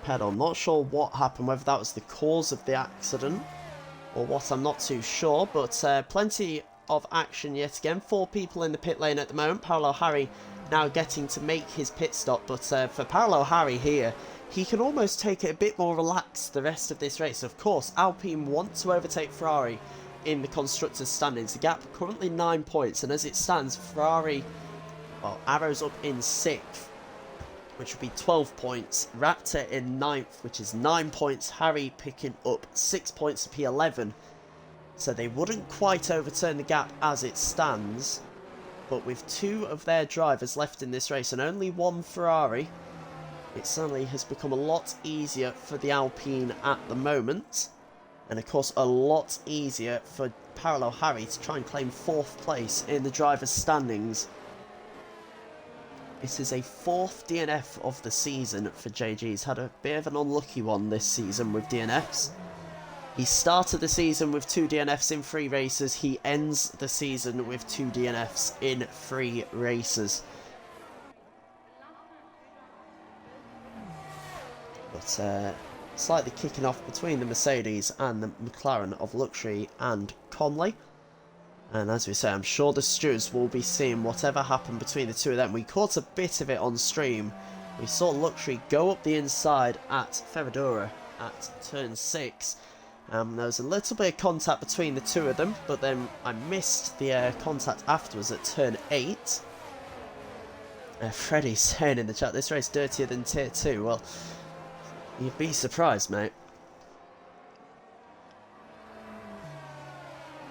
pedal. I'm not sure what happened, whether that was the cause of the accident or what, I'm not too sure, but plenty of action yet again. 4 people in the pit lane at the moment. Paolo Harry now getting to make his pit stop, but for Paolo Harry here, he can almost take it a bit more relaxed the rest of this race. Of course, Alpine want to overtake Ferrari in the constructors' standings. The gap currently 9 points, and as it stands, Ferrari, well, arrows up in 6th, which would be 12 points. Raptor in 9th, which is 9 points. Harry picking up 6 points to P11. So they wouldn't quite overturn the gap as it stands. But with 2 of their drivers left in this race and only 1 Ferrari, it suddenly has become a lot easier for the Alpine at the moment. And of course a lot easier for Paolo Harry to try and claim 4th place in the drivers' standings. It is a 4th DNF of the season for JG. He's had a bit of an unlucky one this season with DNFs. He started the season with 2 DNFs in 3 races. He ends the season with 2 DNFs in 3 races. But slightly kicking off between the Mercedes and the McLaren of Luxury and Conley. And as we say, I'm sure the stewards will be seeing whatever happened between the 2 of them. We caught a bit of it on stream. We saw Luxury go up the inside at Ferradura at turn 6. There was a little bit of contact between the 2 of them, but then I missed the contact afterwards at turn 8. Freddie's saying in the chat, this race dirtier than tier 2. Well, you'd be surprised, mate.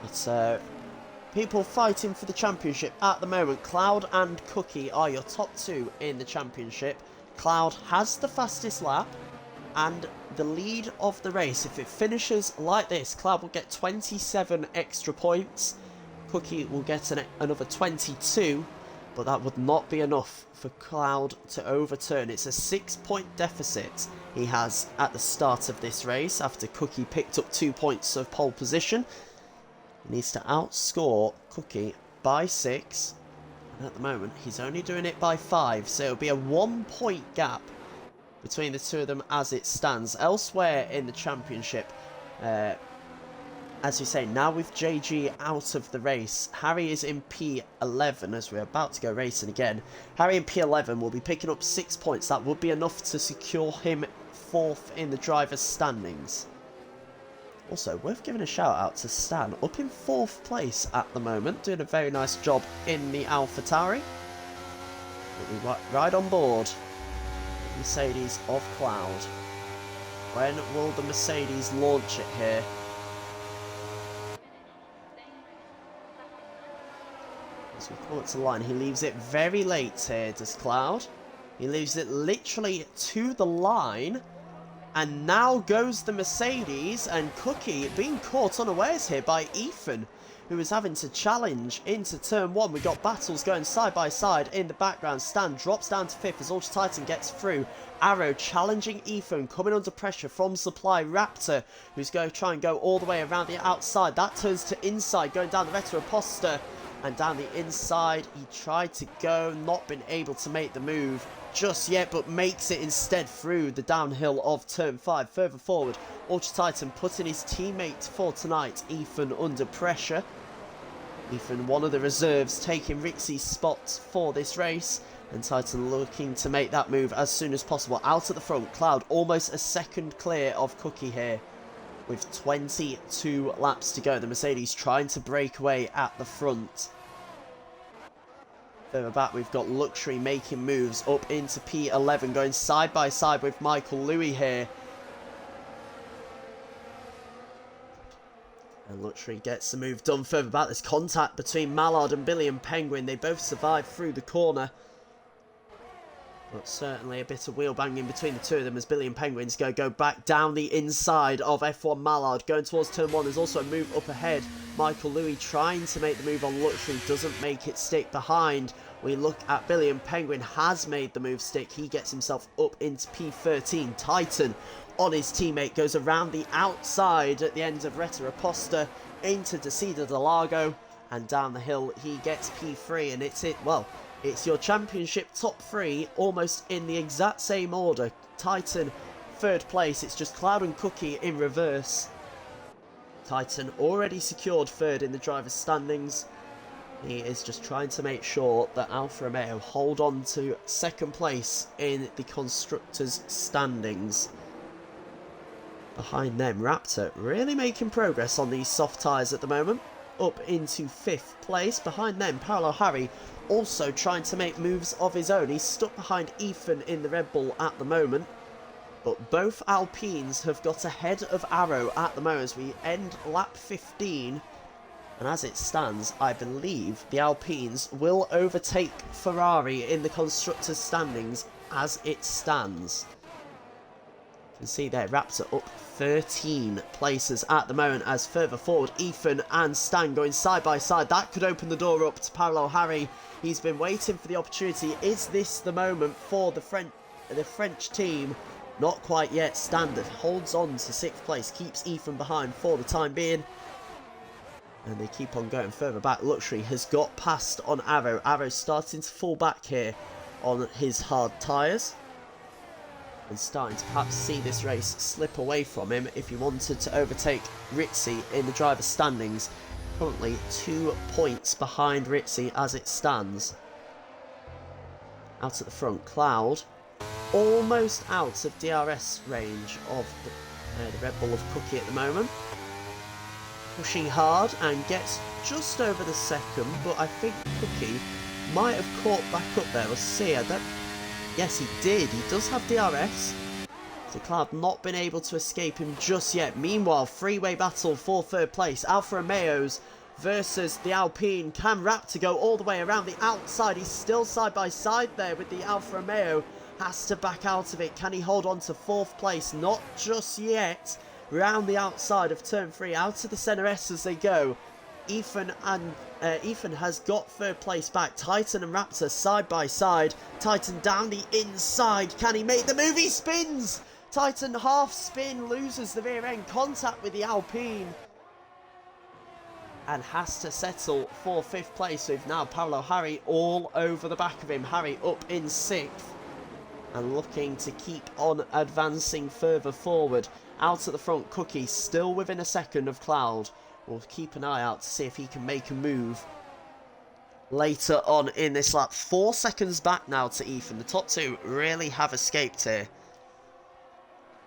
But people fighting for the championship at the moment. Cloud and Cookie are your top 2 in the championship. Cloud has the fastest lap and the lead of the race. If it finishes like this, Cloud will get 27 extra points. Cookie will get another 22, but that would not be enough for Cloud to overturn. It's a 6-point deficit he has at the start of this race after Cookie picked up 2 points of pole position. He needs to outscore Cookie by 6, and at the moment he's only doing it by 5, so it'll be a 1-point gap between the 2 of them as it stands. Elsewhere in the championship, as we say, now with JG out of the race, Harry is in P11 as we're about to go racing again. Harry in P11 will be picking up 6 points. That would be enough to secure him 4th in the driver's standings. Also, worth giving a shout out to Stan, up in 4th place at the moment, doing a very nice job in the AlphaTauri. We ride on board the Mercedes of Cloud. When will the Mercedes launch it here? As we come up to the line, he leaves it very late here, does Cloud. He leaves it literally to the line. And now goes the Mercedes, and Cookie being caught unawares here by Ethan, who is having to challenge into turn 1. We got battles going side by side in the background. Stan drops down to 5th as Ultra Titan gets through. Arrow challenging Ethan, coming under pressure from Supply Raptor, who's going to try and go all the way around the outside. That turns to inside, going down the Retro Aposta, and down the inside. He tried to go, not been able to make the move just yet, but makes it instead through the downhill of turn 5. Further forward, Ultra Titan putting his teammate for tonight, Ethan, under pressure. Ethan, one of the reserves, taking Rixie's spot for this race, and Titan looking to make that move as soon as possible. Out at the front, Cloud almost a second clear of Cookie here with 22 laps to go. The Mercedes trying to break away at the front. Further back, we've got Luxury making moves up into P11, going side by side with Michael Louis here. And Luxury gets the move done. Further back, there's contact between Mallard and Billy and Penguin. They both survive through the corner. But certainly a bit of wheel banging between the two of them as Billy and Penguins go back down the inside of F1 Mallard. Going towards turn 1, there's also a move up ahead. Michael Louis trying to make the move on Luxury, doesn't make it stick. Behind, we look at Billy and Penguin has made the move stick. He gets himself up into P13. Titan on his teammate goes around the outside at the end of Retro Aposta into Desida de Lago, and down the hill he gets P3, and it's your championship top 3 almost in the exact same order. Titan 3rd place, it's just Cloud and Cookie in reverse. Titan already secured 3rd in the driver's standings. He is just trying to make sure that Alfa Romeo hold on to 2nd place in the constructors standings. Behind them, Raptor really making progress on these soft tyres at the moment. Up into 5th place. Behind them, Parallel Harry also trying to make moves of his own. He's stuck behind Ethan in the Red Bull at the moment. But both Alpines have got ahead of Arrow at the moment as we end lap 15. And as it stands, I believe the Alpines will overtake Ferrari in the constructors standings as it stands. You can see there, Raptor up 13 places at the moment as further forward, Ethan and Stan going side by side. That could open the door up to Parallel Harry. He's been waiting for the opportunity. Is this the moment for the French team? Not quite yet. Standard holds on to 6th place, keeps Ethan behind for the time being. And they keep on going further back. Luxury has got past on Arrow. Arrow's starting to fall back here on his hard tyres. And starting to perhaps see this race slip away from him if he wanted to overtake Ritzy in the driver's standings. Currently 2 points behind Ritzy as it stands. Out at the front, Cloud almost out of DRS range of the Red Bull of Cookie at the moment. Pushing hard and gets just over the 2nd, but I think Cookie might have caught back up there. We'll see. Yes, he did. He does have DRS. So Cloud not been able to escape him just yet. Meanwhile, freeway battle for 3rd place. Alfa Romeos versus the Alpine. Can Raptor go all the way around the outside? He's still side by side there with the Alfa Romeo. Has to back out of it. Can he hold on to 4th place? Not just yet. Round the outside of turn 3, out to the centre S as they go. Ethan has got 3rd place back. Titan and Raptor side by side. Titan down the inside. Can he make the move? He spins! Titan half spin, loses the rear end contact with the Alpine. And has to settle for 5th place with now Parallel Harry all over the back of him. Harry up in 6th. And looking to keep on advancing further forward. Out at the front, Cookie still within a second of Cloud. We'll keep an eye out to see if he can make a move later on in this lap. 4 seconds back now to Ethan. The top two really have escaped here.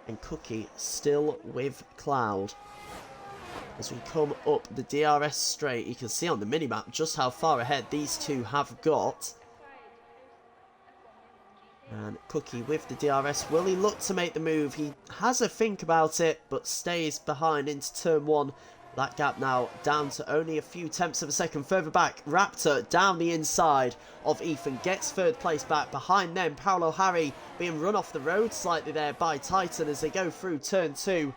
And Cookie still with Cloud. As we come up the DRS straight, you can see on the minimap just how far ahead these two have got. And Cookie with the DRS. Will he look to make the move? He has a think about it, but stays behind into turn 1. That gap now down to only a few tenths of a second. Further back, Raptor down the inside of Ethan. Gets third place back. Behind them, Paolo Harry being run off the road slightly there by Titan as they go through turn 2.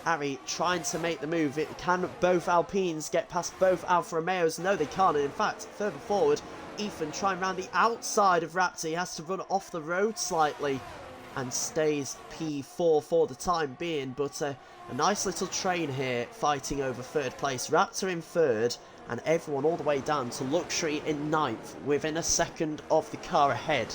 Harry trying to make the move. Can both Alpines get past both Alfa Romeos? No, they can't. And in fact, further forward, Ethan trying round the outside of Raptor. He has to run off the road slightly and stays P4 for the time being. But a nice little train here fighting over third place. Raptor in third and everyone all the way down to Luxury in ninth within a second of the car ahead.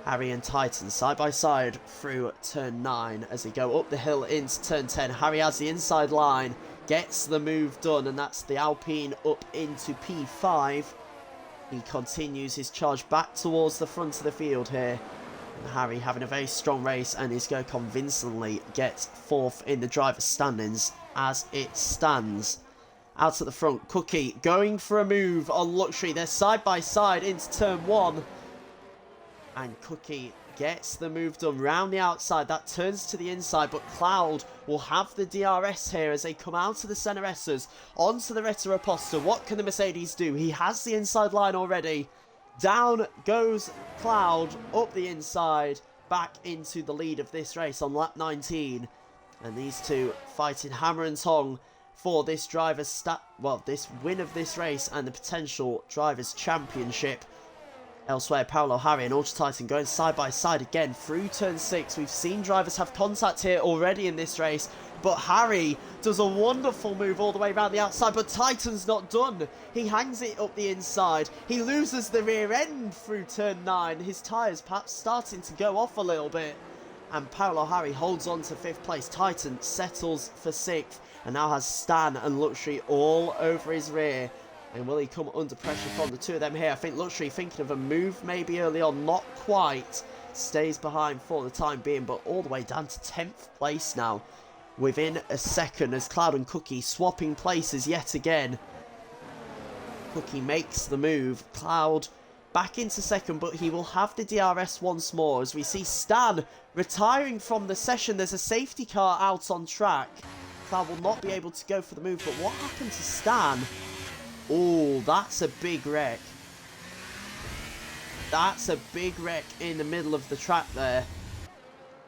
Harry and Titan side by side through turn 9 as they go up the hill into turn 10. Harry has the inside line, gets the move done, and that's the Alpine up into P5. He continues his charge back towards the front of the field here. And Harry having a very strong race and is going to convincingly get 4th in the driver's standings as it stands. Out at the front, Cookie going for a move on Luxury. They're side by side into turn 1. And Cookie gets the move done round the outside. That turns to the inside, but Cloud will have the DRS here as they come out of the Senna S's onto the Retro-Aposta. What can the Mercedes do? He has the inside line already. Down goes Cloud, up the inside, back into the lead of this race on lap 19. And these two fighting hammer and tong for this driver's this win of this race and the potential Drivers' Championship. Elsewhere, Paolo Harry and Ultra Titan going side by side again through turn 6. We've seen drivers have contact here already in this race, but Harry does a wonderful move all the way around the outside, but Titan's not done. He hangs it up the inside. He loses the rear end through turn 9. His tyres perhaps starting to go off a little bit. And Paolo Harry holds on to 5th place. Titan settles for 6th and now has Stan and Luxury all over his rear. And will he come under pressure from the two of them here? I think Luxury thinking of a move maybe early on. Not quite. Stays behind for the time being, but all the way down to 10th place now. Within a second as Cloud and Cookie swapping places yet again. Cookie makes the move. Cloud back into second, but he will have the DRS once more. As we see Stan retiring from the session. There's a safety car out on track. Cloud will not be able to go for the move, but what happened to Stan? Oh, that's a big wreck. That's a big wreck in the middle of the track there.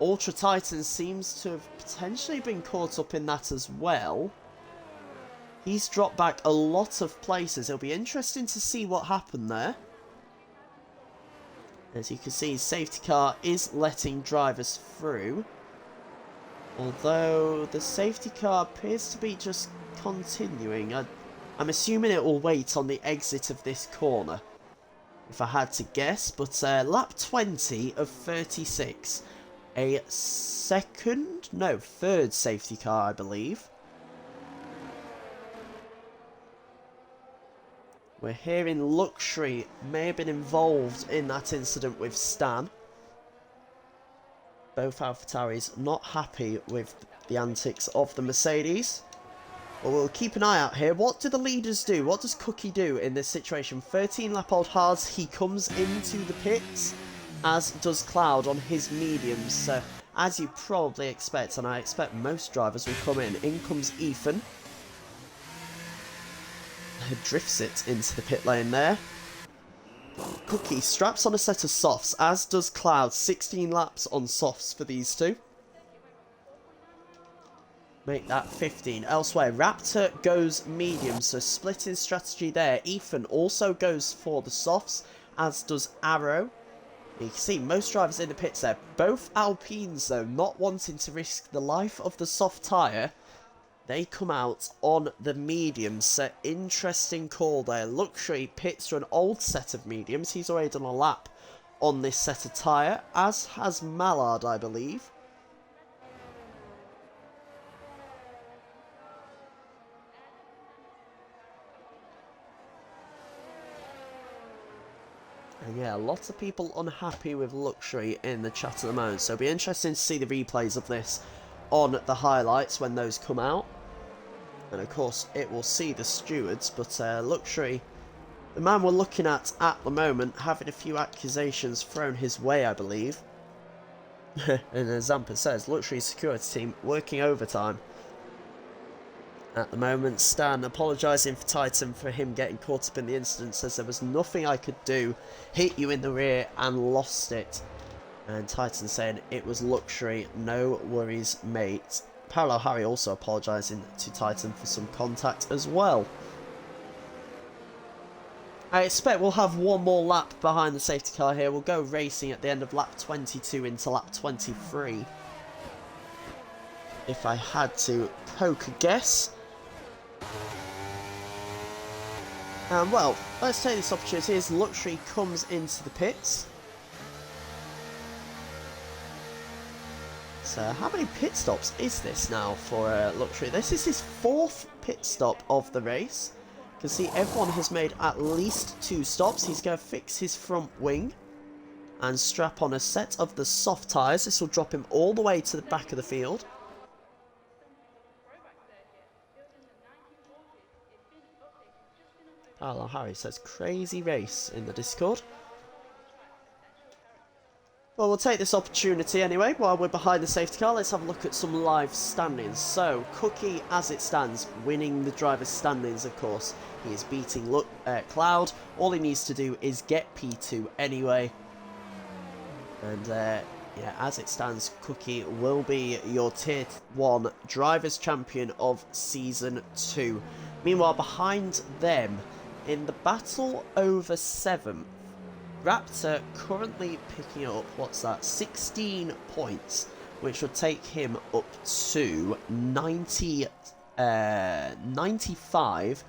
Ultra Titan seems to have potentially been caught up in that as well. He's dropped back a lot of places. It'll be interesting to see what happened there. As you can see, his safety car is letting drivers through. Although the safety car appears to be just continuing. I'm assuming it will wait on the exit of this corner, if I had to guess. But lap 20 of 36. A third safety car, I believe. We're hearing Luxury may have been involved in that incident with Stan. Both AlphaTauris not happy with the antics of the Mercedes. But we'll keep an eye out here. What do the leaders do? What does Cookie do in this situation? 13 lap old Haas, he comes into the pits, as does Cloud on his mediums. So, as you probably expect, and I expect most drivers will come in. In comes Ethan. Drifts it into the pit lane there. Cookie straps on a set of softs, as does Cloud. 16 laps on softs for these two. Make that 15. Elsewhere, Raptor goes medium, so splitting strategy there. Ethan also goes for the softs, as does Arrow. You can see most drivers in the pits there. Both Alpines, though, not wanting to risk the life of the soft tyre. They come out on the mediums, so interesting call there. Luxury pits for an old set of mediums. He's already done a lap on this set of tyre, as has Mallard, I believe. And yeah, lots of people unhappy with Luxury in the chat at the moment, so it'll be interesting to see the replays of this on the highlights when those come out. And of course, it will see the stewards, but Luxury, the man we're looking at the moment, having a few accusations thrown his way, I believe. And as Zampa says, Luxury security team working overtime at the moment. Stan apologising for Titan for him getting caught up in the incident, says there was nothing I could do, hit you in the rear and lost it. And Titan saying it was Luxury, no worries mate. Parallel Harry also apologising to Titan for some contact as well. I expect we'll have one more lap behind the safety car here. We'll go racing at the end of lap 22 into lap 23. If I had to poke a guess. Well, let's take this opportunity as Luxury comes into the pits. So, how many pit stops is this now for Luxury? This is his 4th pit stop of the race. You can see everyone has made at least 2 stops. He's going to fix his front wing and strap on a set of the soft tyres. This will drop him all the way to the back of the field. Parallel Harry says crazy race in the Discord. Well, we'll take this opportunity anyway while we're behind the safety car. Let's have a look at some live standings. So, Cookie, as it stands, winning the driver's standings, of course. He is beating Cloud. All he needs to do is get P2 anyway. And, yeah, as it stands, Cookie will be your Tier 1 Drivers' Champion of Season 2. Meanwhile, behind them, in the battle over 7th, Raptor currently picking up, 16 points, which would take him up to 95.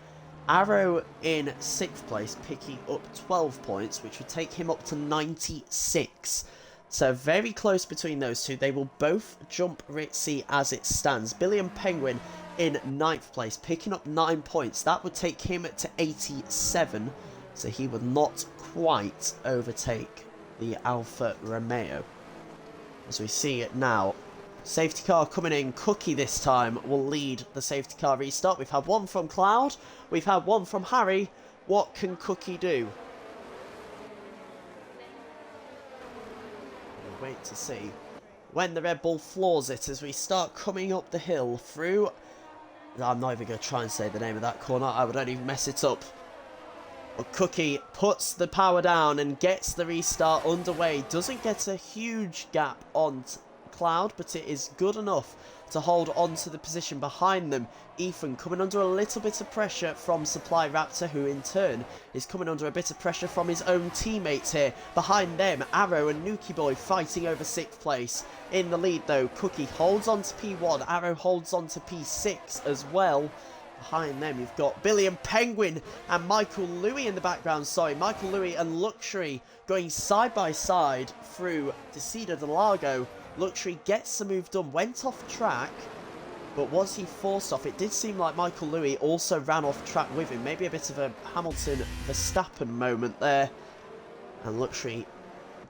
Arrow in 6th place, picking up 12 points, which would take him up to 96. So very close between those two. They will both jump Ritzy as it stands. Billy and Penguin in 9th place, picking up 9 points. That would take him to 87. So he would not quite overtake the Alfa Romeo. As we see it now, safety car coming in. Cookie this time will lead the safety car restart. We've had one from Cloud. We've had one from Harry. What can Cookie do? We'll wait to see when the Red Bull floors it as we start coming up the hill through... I'm not even going to try and say the name of that corner. I would only mess it up. But Cookie puts the power down and gets the restart underway. Doesn't get a huge gap on Cloud, but it is good enough to hold on to the position behind them. Ethan coming under a little bit of pressure from Supply Raptor, who in turn is coming under a bit of pressure from his own teammates here. Behind them, Arrow and Nuki Boy fighting over 6th place. In the lead though, Cookie holds on to P1, Arrow holds on to P6 as well. Behind them, you've got Billy and Penguin and Michael Louis in the background. Sorry, Michael Louis and Luxury going side by side through Desida de Lago. Luxury gets the move done, went off track, but was he forced off? It did seem like Michael Louis also ran off track with him. Maybe a bit of a Hamilton-Verstappen moment there. And Luxury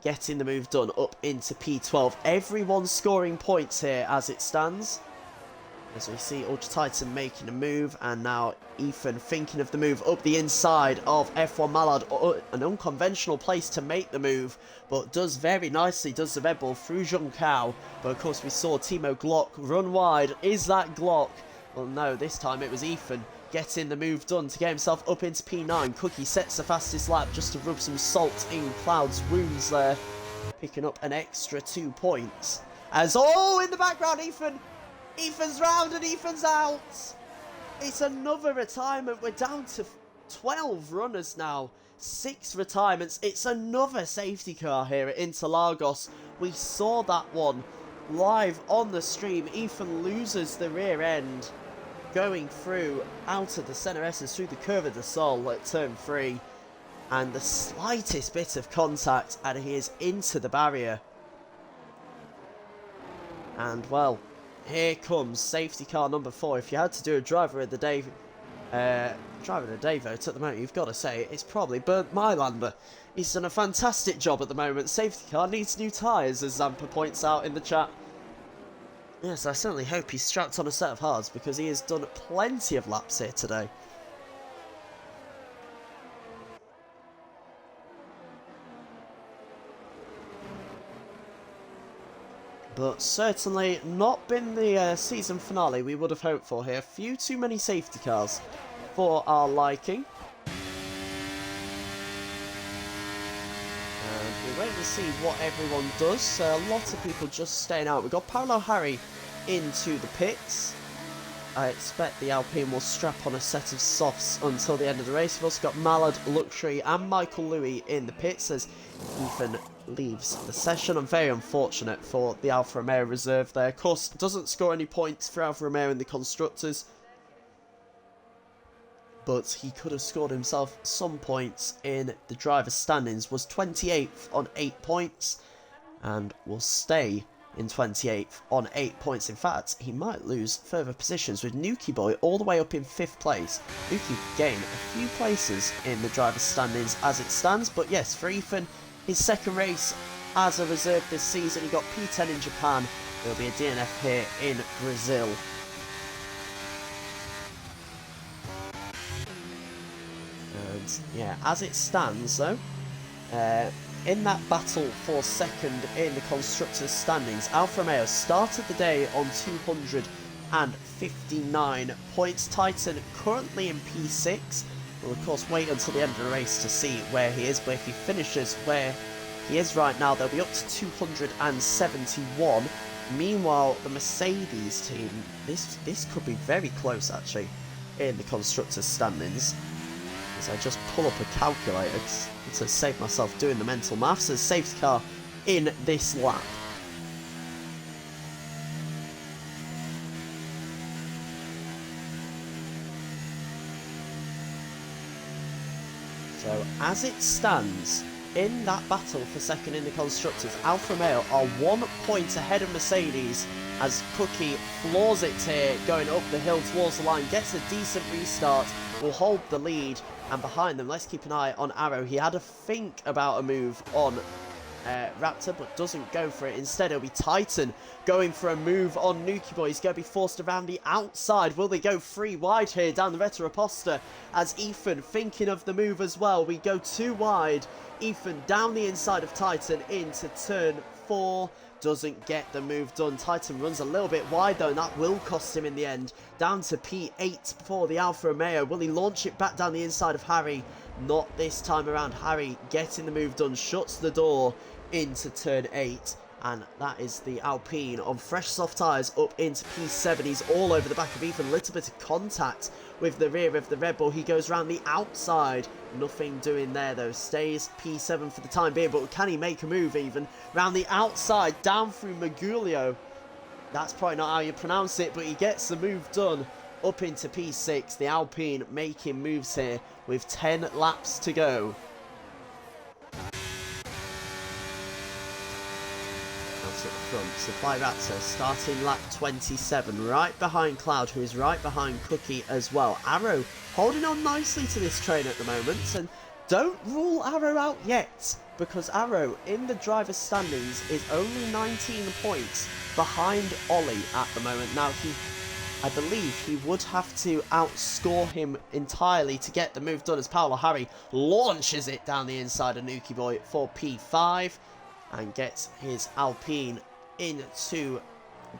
getting the move done up into P12. Everyone scoring points here as it stands. As we see Ultra Titan making a move, and now Ethan thinking of the move up the inside of F1 Mallard. An unconventional place to make the move, but does very nicely, does the Red Bull through Zhongkao. But of course we saw Timo Glock run wide. Is that Glock? Well no, this time it was Ethan getting the move done to get himself up into P9. Cookie sets the fastest lap just to rub some salt in Cloud's wounds there. Picking up an extra 2 points. As, oh, in the background, Ethan's round and Ethan's out. It's another retirement. We're down to 12 runners now. 6 retirements. It's another safety car here at Interlagos. We saw that one live on the stream. Ethan loses the rear end going through out of the Senna Essence through the Curva de Sol at turn 3. And the slightest bit of contact and he is into the barrier. And well, here comes safety car number 4. If you had to do a driver of the day driver of the day vote at the moment, you've got to say, it's probably Bernd Mailander. He's done a fantastic job at the moment. Safety car needs new tyres, as Zampa points out in the chat. Yes, I certainly hope he's strapped on a set of hards, because he has done plenty of laps here today. But certainly not been the season finale we would have hoped for here. Few too many safety cars for our liking. And we're waiting to see what everyone does. A lot of people just staying out. We've got Paolo Harri into the pits. I expect the Alpine will strap on a set of softs until the end of the race. We've also got Mallard, Luxury and Michael Louis in the pits as Ethan leaves the session. I'm very unfortunate for the Alfa Romeo reserve there. Of course, doesn't score any points for Alfa Romeo in the Constructors, but he could have scored himself some points in the driver's standings. Was 28th on 8 points and will stay in 28th on 8 points. In fact, he might lose further positions with Nuki Boy all the way up in 5th place. Nuki could gain a few places in the driver's standings as it stands, but yes, for Ethan, his second race as a reserve this season. He got P10 in Japan. There'll be a DNF here in Brazil. And yeah, as it stands though, in that battle for second in the Constructors' standings, Alfa Romeo started the day on 259 points. Titan currently in P6. We'll of course wait until the end of the race to see where he is, but if he finishes where he is right now, they'll be up to 271. Meanwhile, the Mercedes team, this could be very close actually in the Constructors' standings. As I just pull up a calculator to save myself doing the mental maths as safety car in this lap. So as it stands, in that battle for second in the Constructors, Alfa Romeo are 1 point ahead of Mercedes as Cookie floors it here, going up the hill towards the line, gets a decent restart, will hold the lead, and behind them, let's keep an eye on Arrow. He had a think about a move on Raptor, but doesn't go for it. Instead, it'll be Titan going for a move on Nuki Boy. He's going to be forced around the outside. Will they go 3 wide here down the Retta Reposta? As Ethan thinking of the move as well. We go 2 wide. Ethan down the inside of Titan into turn 4. Doesn't get the move done. Titan runs a little bit wide though, and that will cost him in the end. Down to P8 for the Alfa Romeo. Will he launch it back down the inside of Harry? Not this time around. Harry getting the move done, shuts the door into turn 8. And that is the Alpine on fresh soft tyres up into P7. He's all over the back of Ethan. A little bit of contact with the rear of the Red Bull. He goes around the outside. Nothing doing there though. Stays P7 for the time being. But can he make a move even? Round the outside, down through Magulio. That's probably not how you pronounce it, but he gets the move done up into P6. The Alpine making moves here with 10 laps to go. At the front, Supply Raptor starting lap 27, right behind Cloud, who is right behind Cookie as well. Arrow holding on nicely to this train at the moment, and don't rule Arrow out yet, because Arrow in the driver's standings is only 19 points behind Ollie at the moment. Now, I believe he would have to outscore him entirely to get the move done as Paolo Harri launches it down the inside of Nuki Boy for P5. And gets his Alpine into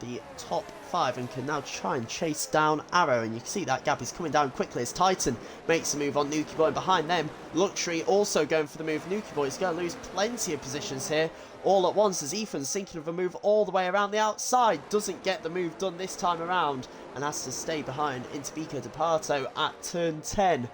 the top 5 and can now try and chase down Arrow. And you can see that gap is coming down quickly as Titan makes a move on Nuki Boy. Behind them, Luxury also going for the move. Nuki Boy is going to lose plenty of positions here all at once as Ethan's thinking of a move all the way around the outside. Doesn't get the move done this time around and has to stay behind into Pico de Parto at turn 10.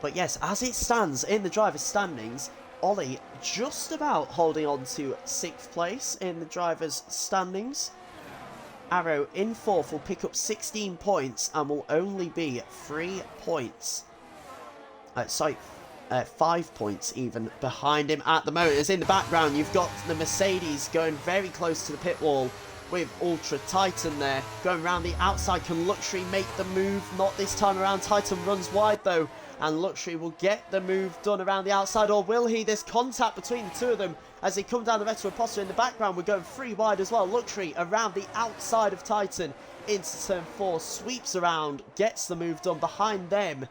But yes, as it stands in the driver's standings, Ollie just about holding on to 6th place in the driver's standings. Arrow in 4th will pick up 16 points and will only be 3 points. 5 points even behind him at the moment. As in the background, you've got the Mercedes going very close to the pit wall with Ultra Titan there. Going around the outside, can Luxury make the move? Not this time around. Titan runs wide though, and Luxury will get the move done around the outside, or will he? There's contact between the two of them as they come down the Retro Apostle. In the background, we're going 3 wide as well. Luxury around the outside of Titan into turn 4, sweeps around, gets the move done behind them.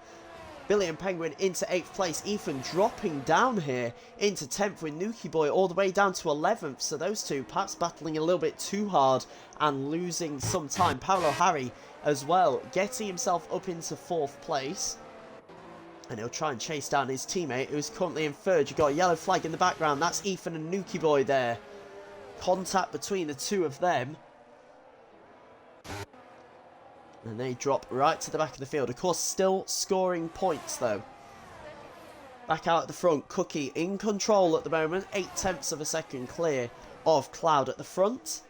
Billy and Penguin into 8th place. Ethan dropping down here into 10th with Nuki Boy all the way down to 11th. So those two perhaps battling a little bit too hard and losing some time. Paolo Harry as well getting himself up into 4th place. And he'll try and chase down his teammate who's currently in 3rd. You've got a yellow flag in the background. That's Ethan and Nuki Boy there. Contact between the two of them. And they drop right to the back of the field. Of course, still scoring points, though. Back out at the front, Cookie in control at the moment. 0.8 of a second clear of Cloud at the front.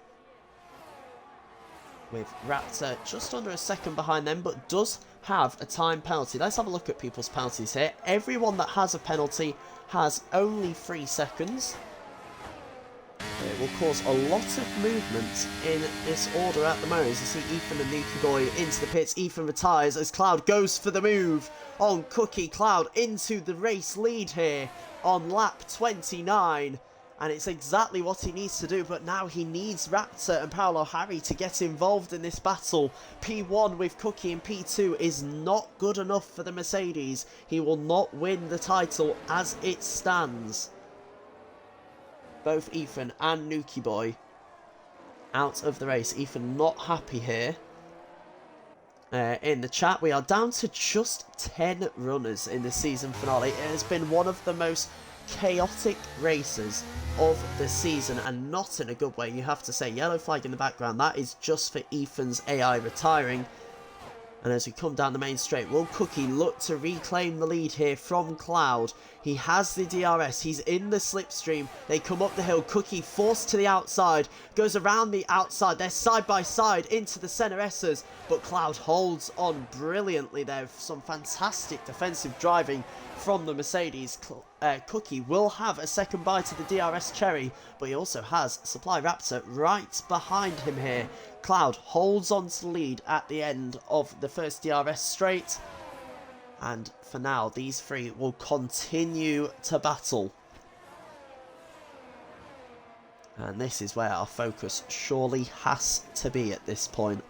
With Raptor just under a second behind them, but does have a time penalty. Let's have a look at people's penalties here. Everyone that has a penalty has only 3 seconds. It will cause a lot of movement in this order at the moment. As you see Ethan and Nuki Boy into the pits. Ethan retires as Cloud goes for the move on Cookie. Cloud into the race lead here on lap 29. And it's exactly what he needs to do. But now he needs Raptor and Paolo Harry to get involved in this battle. P1 with Cookie and P2 is not good enough for the Mercedes. He will not win the title as it stands. Both Ethan and Nuki Boy out of the race. Ethan not happy here. In the chat, we are down to just 10 runners in the season finale. It has been one of the most chaotic races of the season, and not in a good way, you have to say. Yellow flag in the background, that is just for Ethan's AI retiring. And as we come down the main straight, will Cookie look to reclaim the lead here from Cloud? He has the DRS. He's in the slipstream. They come up the hill. Cookie forced to the outside. Goes around the outside. They're side by side into the center S's. But Cloud holds on brilliantly there. Some fantastic defensive driving from the Mercedes. Cookie will have a second bite of the DRS cherry, but he also has Supply Raptor right behind him here. Cloud holds on to the lead at the end of the first DRS straight. And for now, these three will continue to battle. And this is where our focus surely has to be at this point.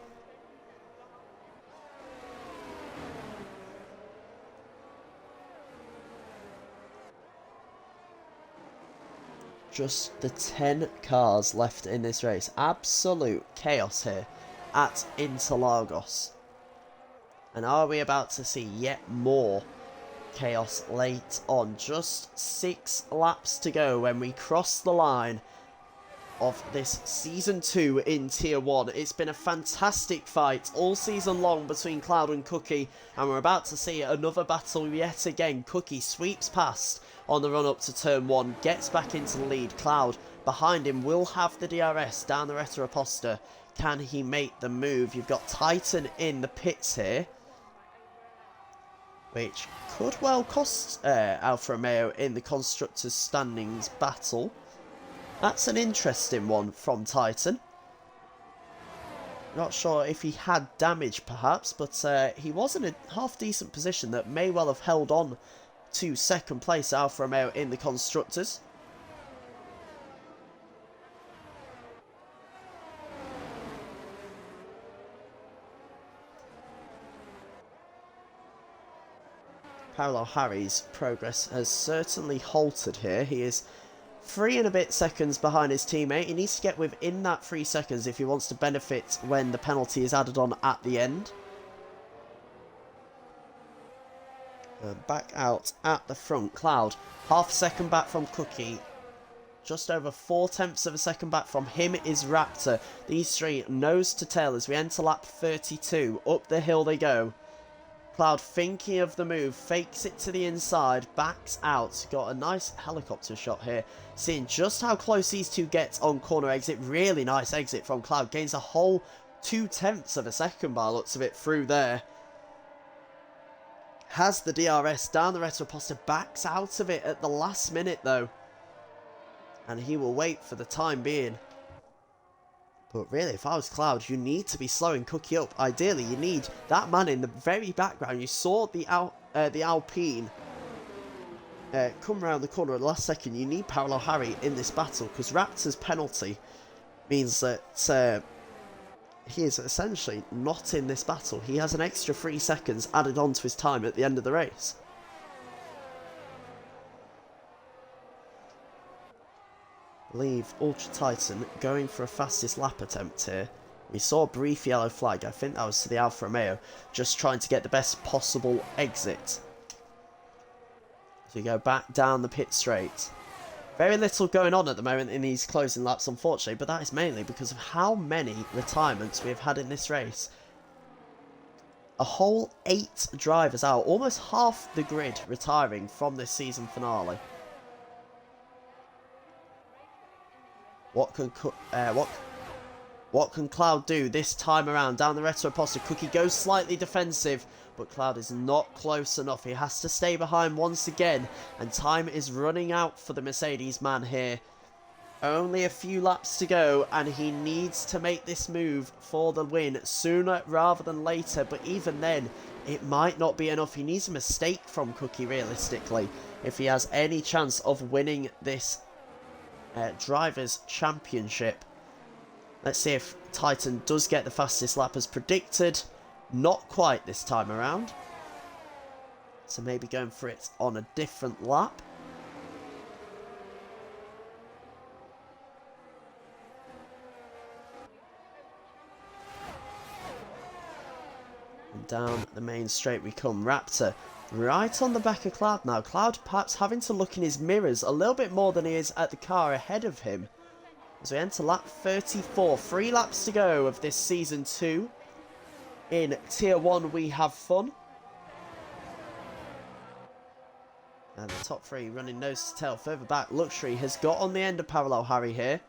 Just the 10 cars left in this race. Absolute chaos here at Interlagos. And are we about to see yet more chaos late on? Just 6 laps to go when we cross the line of this Season 2 in Tier 1. It's been a fantastic fight all season long between Cloud and Cookie, and we're about to see another battle yet again. Cookie sweeps past on the run up to turn 1, gets back into the lead. Cloud behind him will have the DRS down the Retro Aposta. Can he make the move? You've got Titan in the pits here, which could well cost Alfa Romeo in the Constructors' Standings battle. That's an interesting one from Titan. Not sure if he had damage perhaps, but he was in a half-decent position that may well have held on to second place Alfa Romeo in the Constructors. Paolo Harry's progress has certainly halted here. He is 3 and a bit seconds behind his teammate. He needs to get within that 3 seconds if he wants to benefit when the penalty is added on at the end. And back out at the front, Cloud, half a second back from Cookie. Just over 0.4 of a second back from him is Raptor. These three nose to tail as we enter lap 32. Up the hill they go. Cloud thinking of the move, fakes it to the inside, backs out. Got a nice helicopter shot here. Seeing just how close these two get on corner exit. Really nice exit from Cloud. Gains a whole 0.2 of a second by the looks of it through there. Has the DRS down the Retro Aposta. Backs out of it at the last minute though. And he will wait for the time being. But really, if I was Cloud, you need to be slowing Cookie up. Ideally, you need that man in the very background. You saw the Alpine come around the corner at the last second. You need Parallel Harry in this battle, because Raptor's penalty means that he is essentially not in this battle. He has an extra 3 seconds added on to his time at the end of the race. I believe Ultra Titan going for a fastest lap attempt here. We saw a brief yellow flag. I think that was to the Alfa Romeo, just trying to get the best possible exit. So you go back down the pit straight. Very little going on at the moment in these closing laps, unfortunately, but that is mainly because of how many retirements we have had in this race. A whole 8 drivers out, almost half the grid retiring from this season finale. What can Cloud do this time around? Down the Retro Apostle, Cookie goes slightly defensive, but Cloud is not close enough. He has to stay behind once again, and time is running out for the Mercedes man here. Only a few laps to go, and he needs to make this move for the win sooner rather than later, but even then, it might not be enough. He needs a mistake from Cookie, realistically, if he has any chance of winning this Drivers' Championship. Let's see if Titan does get the fastest lap as predicted. Not quite this time around. So maybe going for it on a different lap. And down the main straight we come. Raptor right on the back of Cloud now. Cloud perhaps having to look in his mirrors a little bit more than he is at the car ahead of him. As we enter lap 34, 3 laps to go of this Season 2. In Tier 1 we have fun. And the top 3 running nose to tail. Further back, Luxury has got on the end of Parallel Harry here.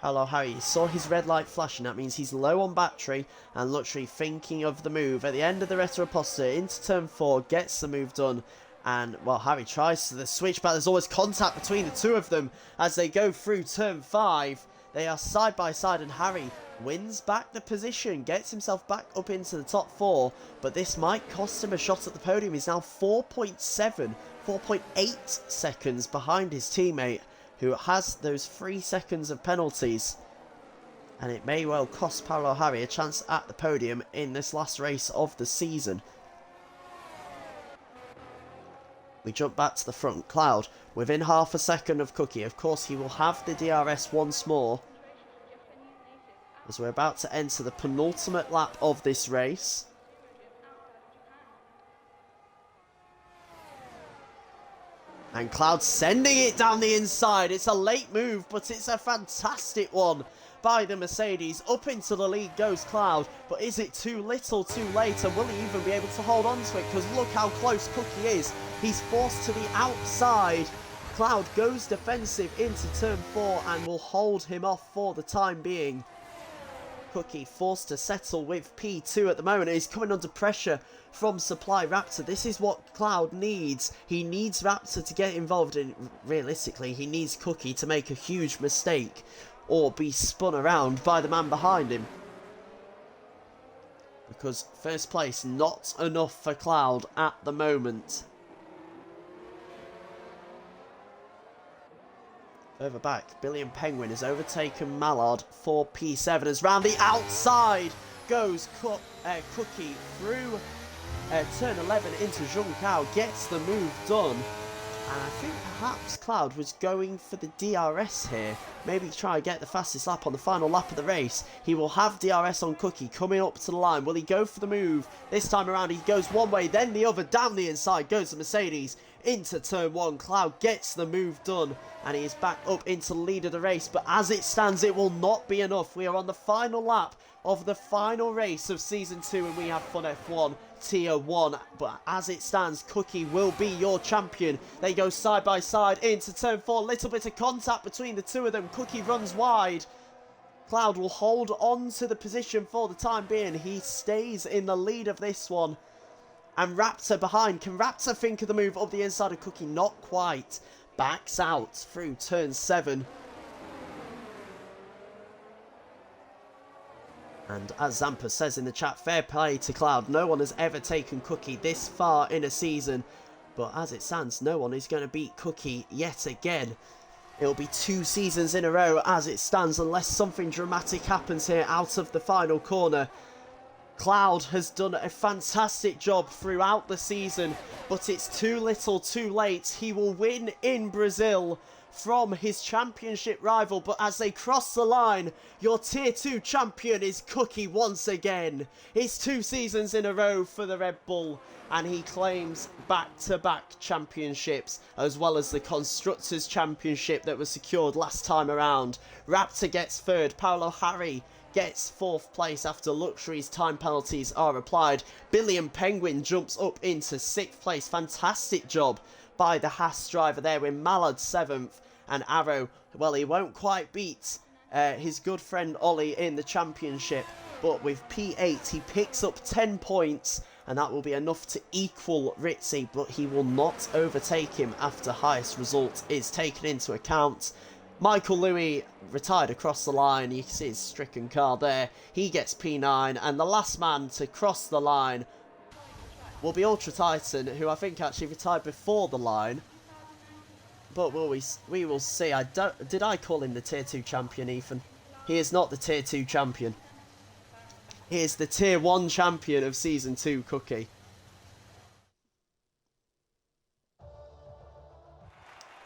Parallel Harry saw his red light flashing. That means he's low on battery. And Luxury thinking of the move. At the end of the Retro Apostle, into turn 4, gets the move done. And, well, Harry tries to the switch, but there's always contact between the two of them as they go through turn 5. They are side by side, and Harry wins back the position, gets himself back up into the top 4, but this might cost him a shot at the podium. He's now 4.8 seconds behind his teammate, who has those 3 seconds of penalties. And it may well cost Parallel Harry a chance at the podium in this last race of the season. We jump back to the front. Cloud within half a second of Cookie. Of course, he will have the DRS once more, as we're about to enter the penultimate lap of this race. And Cloud sending it down the inside. It's a late move, but it's a fantastic one by the Mercedes. Up into the lead goes Cloud, but is it too little too late, and will he even be able to hold on to it? Because look how close Cookie is. He's forced to the outside. Cloud goes defensive into turn 4 and will hold him off for the time being. Cookie forced to settle with P2 at the moment. He's coming under pressure from Supply Raptor. This is what Cloud needs. He needs Raptor to get involved in. Realistically, he needs Cookie to make a huge mistake or be spun around by the man behind him. Because first place, not enough for Cloud at the moment. Further back, Billy and Penguin has overtaken Mallard for P7 as round the outside goes Cookie through turn 11 into Zhong Kao, gets the move done. And I think perhaps Cloud was going for the DRS here. Maybe try and get the fastest lap on the final lap of the race. He will have DRS on Cookie coming up to the line. Will he go for the move? This time around he goes one way, then the other. Down the inside goes the Mercedes into turn 1. Cloud gets the move done, and he is back up into the lead of the race. But as it stands, it will not be enough. We are on the final lap of the final race of Season 2, and we have Fun F1 Tier 1. But as it stands, Cookie will be your champion. They go side by side into turn 4. Little bit of contact between the two of them. Cookie runs wide. Cloud will hold on to the position for the time being. He stays in the lead of this one. And Raptor behind. Can Raptor think of the move up the inside of Cookie? Not quite. Backs out through turn 7. And as Zampa says in the chat, fair play to Cloud. No one has ever taken Cookie this far in a season. But as it stands, no one is going to beat Cookie yet again. It'll be 2 seasons in a row as it stands, unless something dramatic happens here out of the final corner. Cloud has done a fantastic job throughout the season, but it's too little too late. He will win in Brazil from his championship rival, but as they cross the line, your tier 2 champion is Cookie once again. It's 2 seasons in a row for the Red Bull, and he claims back-to-back championships, as well as the Constructors' Championship that was secured last time around. Raptor gets 3rd, Paolo Harry gets 4th place after Luxury's time penalties are applied. Billy and Penguin jumps up into 6th place. Fantastic job by the Haas driver there, with Mallard 7th, and Arrow, well, he won't quite beat his good friend Ollie in the championship, but with P8 he picks up 10 points, and that will be enough to equal Ritzy, but he will not overtake him after highest result is taken into account. Michael Louis retired across the line. You can see his stricken car there. He gets P9, and the last man to cross the line will be Ultra Titan, who I think actually retired before the line. But we will see. Did I call him the Tier 2 champion, Ethan? He is not the Tier 2 champion. He is the Tier 1 champion of Season 2, Cookie.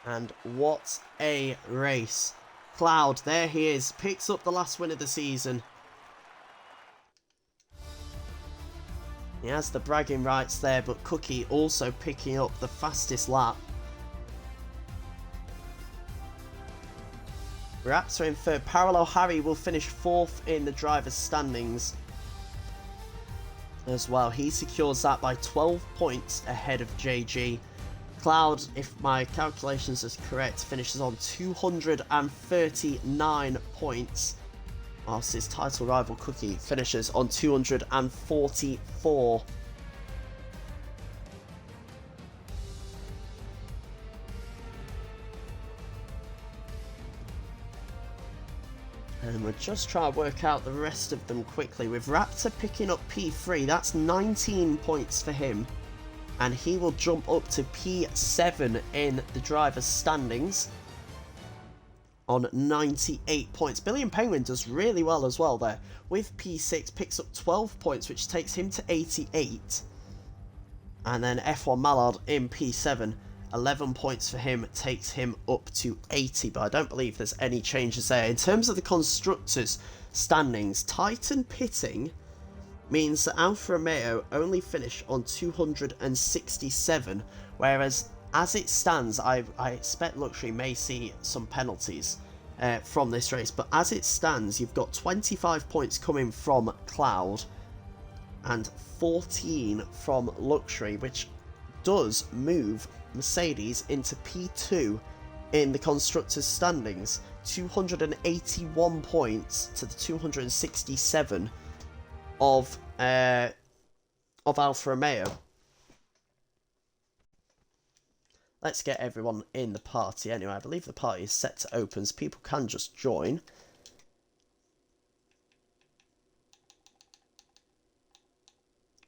And what a race. Cloud, there he is, picks up the last win of the season. He has the bragging rights there, but Cookie also picking up the fastest lap. Raptor in 3rd. Parallel Harry will finish 4th in the driver's standings as well. He secures that by 12 points ahead of JG. Cloud, if my calculations are correct, finishes on 239 points, whilst his title rival Cookie finishes on 244. And we're just trying to work out the rest of them quickly. With Raptor picking up P3, that's 19 points for him. And he will jump up to P7 in the driver's standings on 98 points. Billy and Penguin does really well as well there. With P6, picks up 12 points, which takes him to 88. And then F1 Mallard in P7, 11 points for him, takes him up to 80. But I don't believe there's any changes there. In terms of the Constructors' standings, Titan pitting means that Alfa Romeo only finish on 267, whereas as it stands, I expect Luxury may see some penalties from this race, but as it stands, you've got 25 points coming from Cloud and 14 from Luxury, which does move Mercedes into P2 in the Constructors' standings. 281 points to the 267 of Alfa Romeo. Let's get everyone in the party anyway. I believe the party is set to open, so people can just join.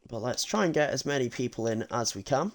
But let's try and get as many people in as we can.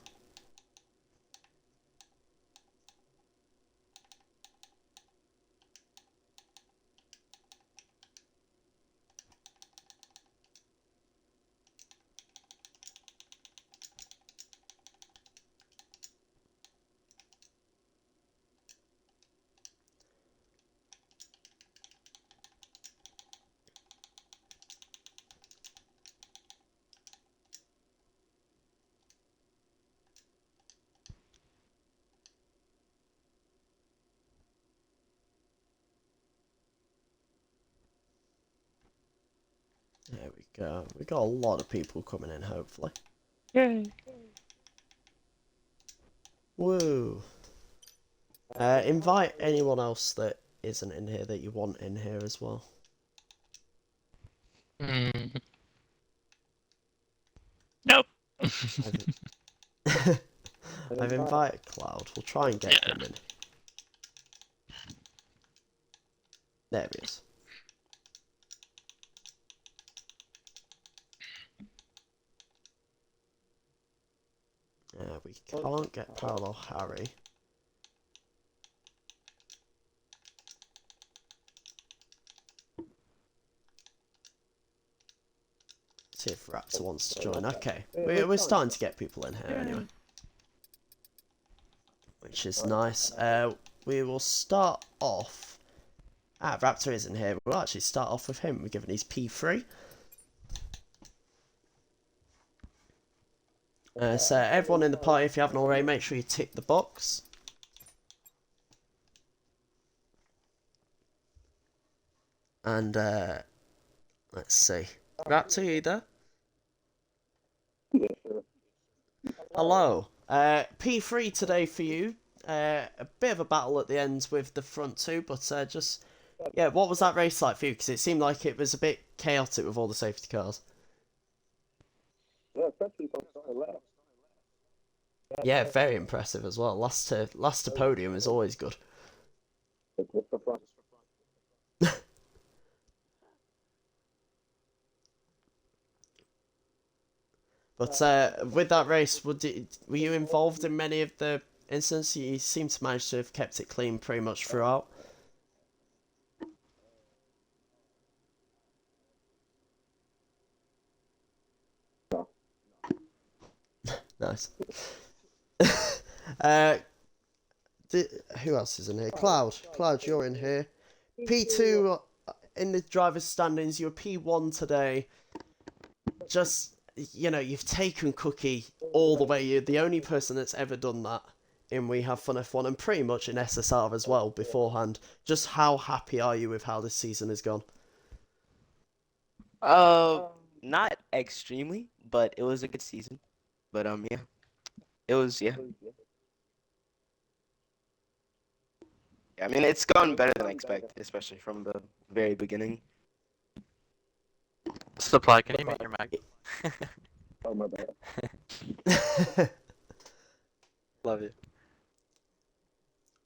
There we go. We got a lot of people coming in, hopefully. Yay. Woo. Invite anyone else that isn't in here that you want in here as well. Nope. I've invited Cloud. We'll try and get him in. There he is. We can't get parallel Harry. See if Raptor wants to join. Okay, we're starting to get people in here anyway, which is nice. We will start off. Raptor isn't here. We'll actually start off with him. We're giving his P3. So everyone in the party, if you haven't already, make sure you tick the box. And let's see. Raptor, you there? Hello. P3 today for you. A bit of a battle at the end with the front two, but just... Yeah, what was that race like for you? Because it seemed like it was a bit chaotic with all the safety cars. Yeah, very impressive as well. Last to podium is always good. But with that race, were you involved in many of the incidents? You seem to manage to have kept it clean pretty much throughout. Nice. Who else is in here? Cloud, you're in here. P2 in the driver's standings. You're P1 today. Just, you know, you've taken Cookie all the way. You're the only person that's ever done that in We Have Fun F1 and pretty much in SSR as well beforehand. Just how happy are you with how this season has gone? Not extremely, but it was a good season. But yeah, it was yeah. I mean, it's gone better than I expected, especially from the very beginning. Supply, can you mute your mic? Oh my bad. Love you.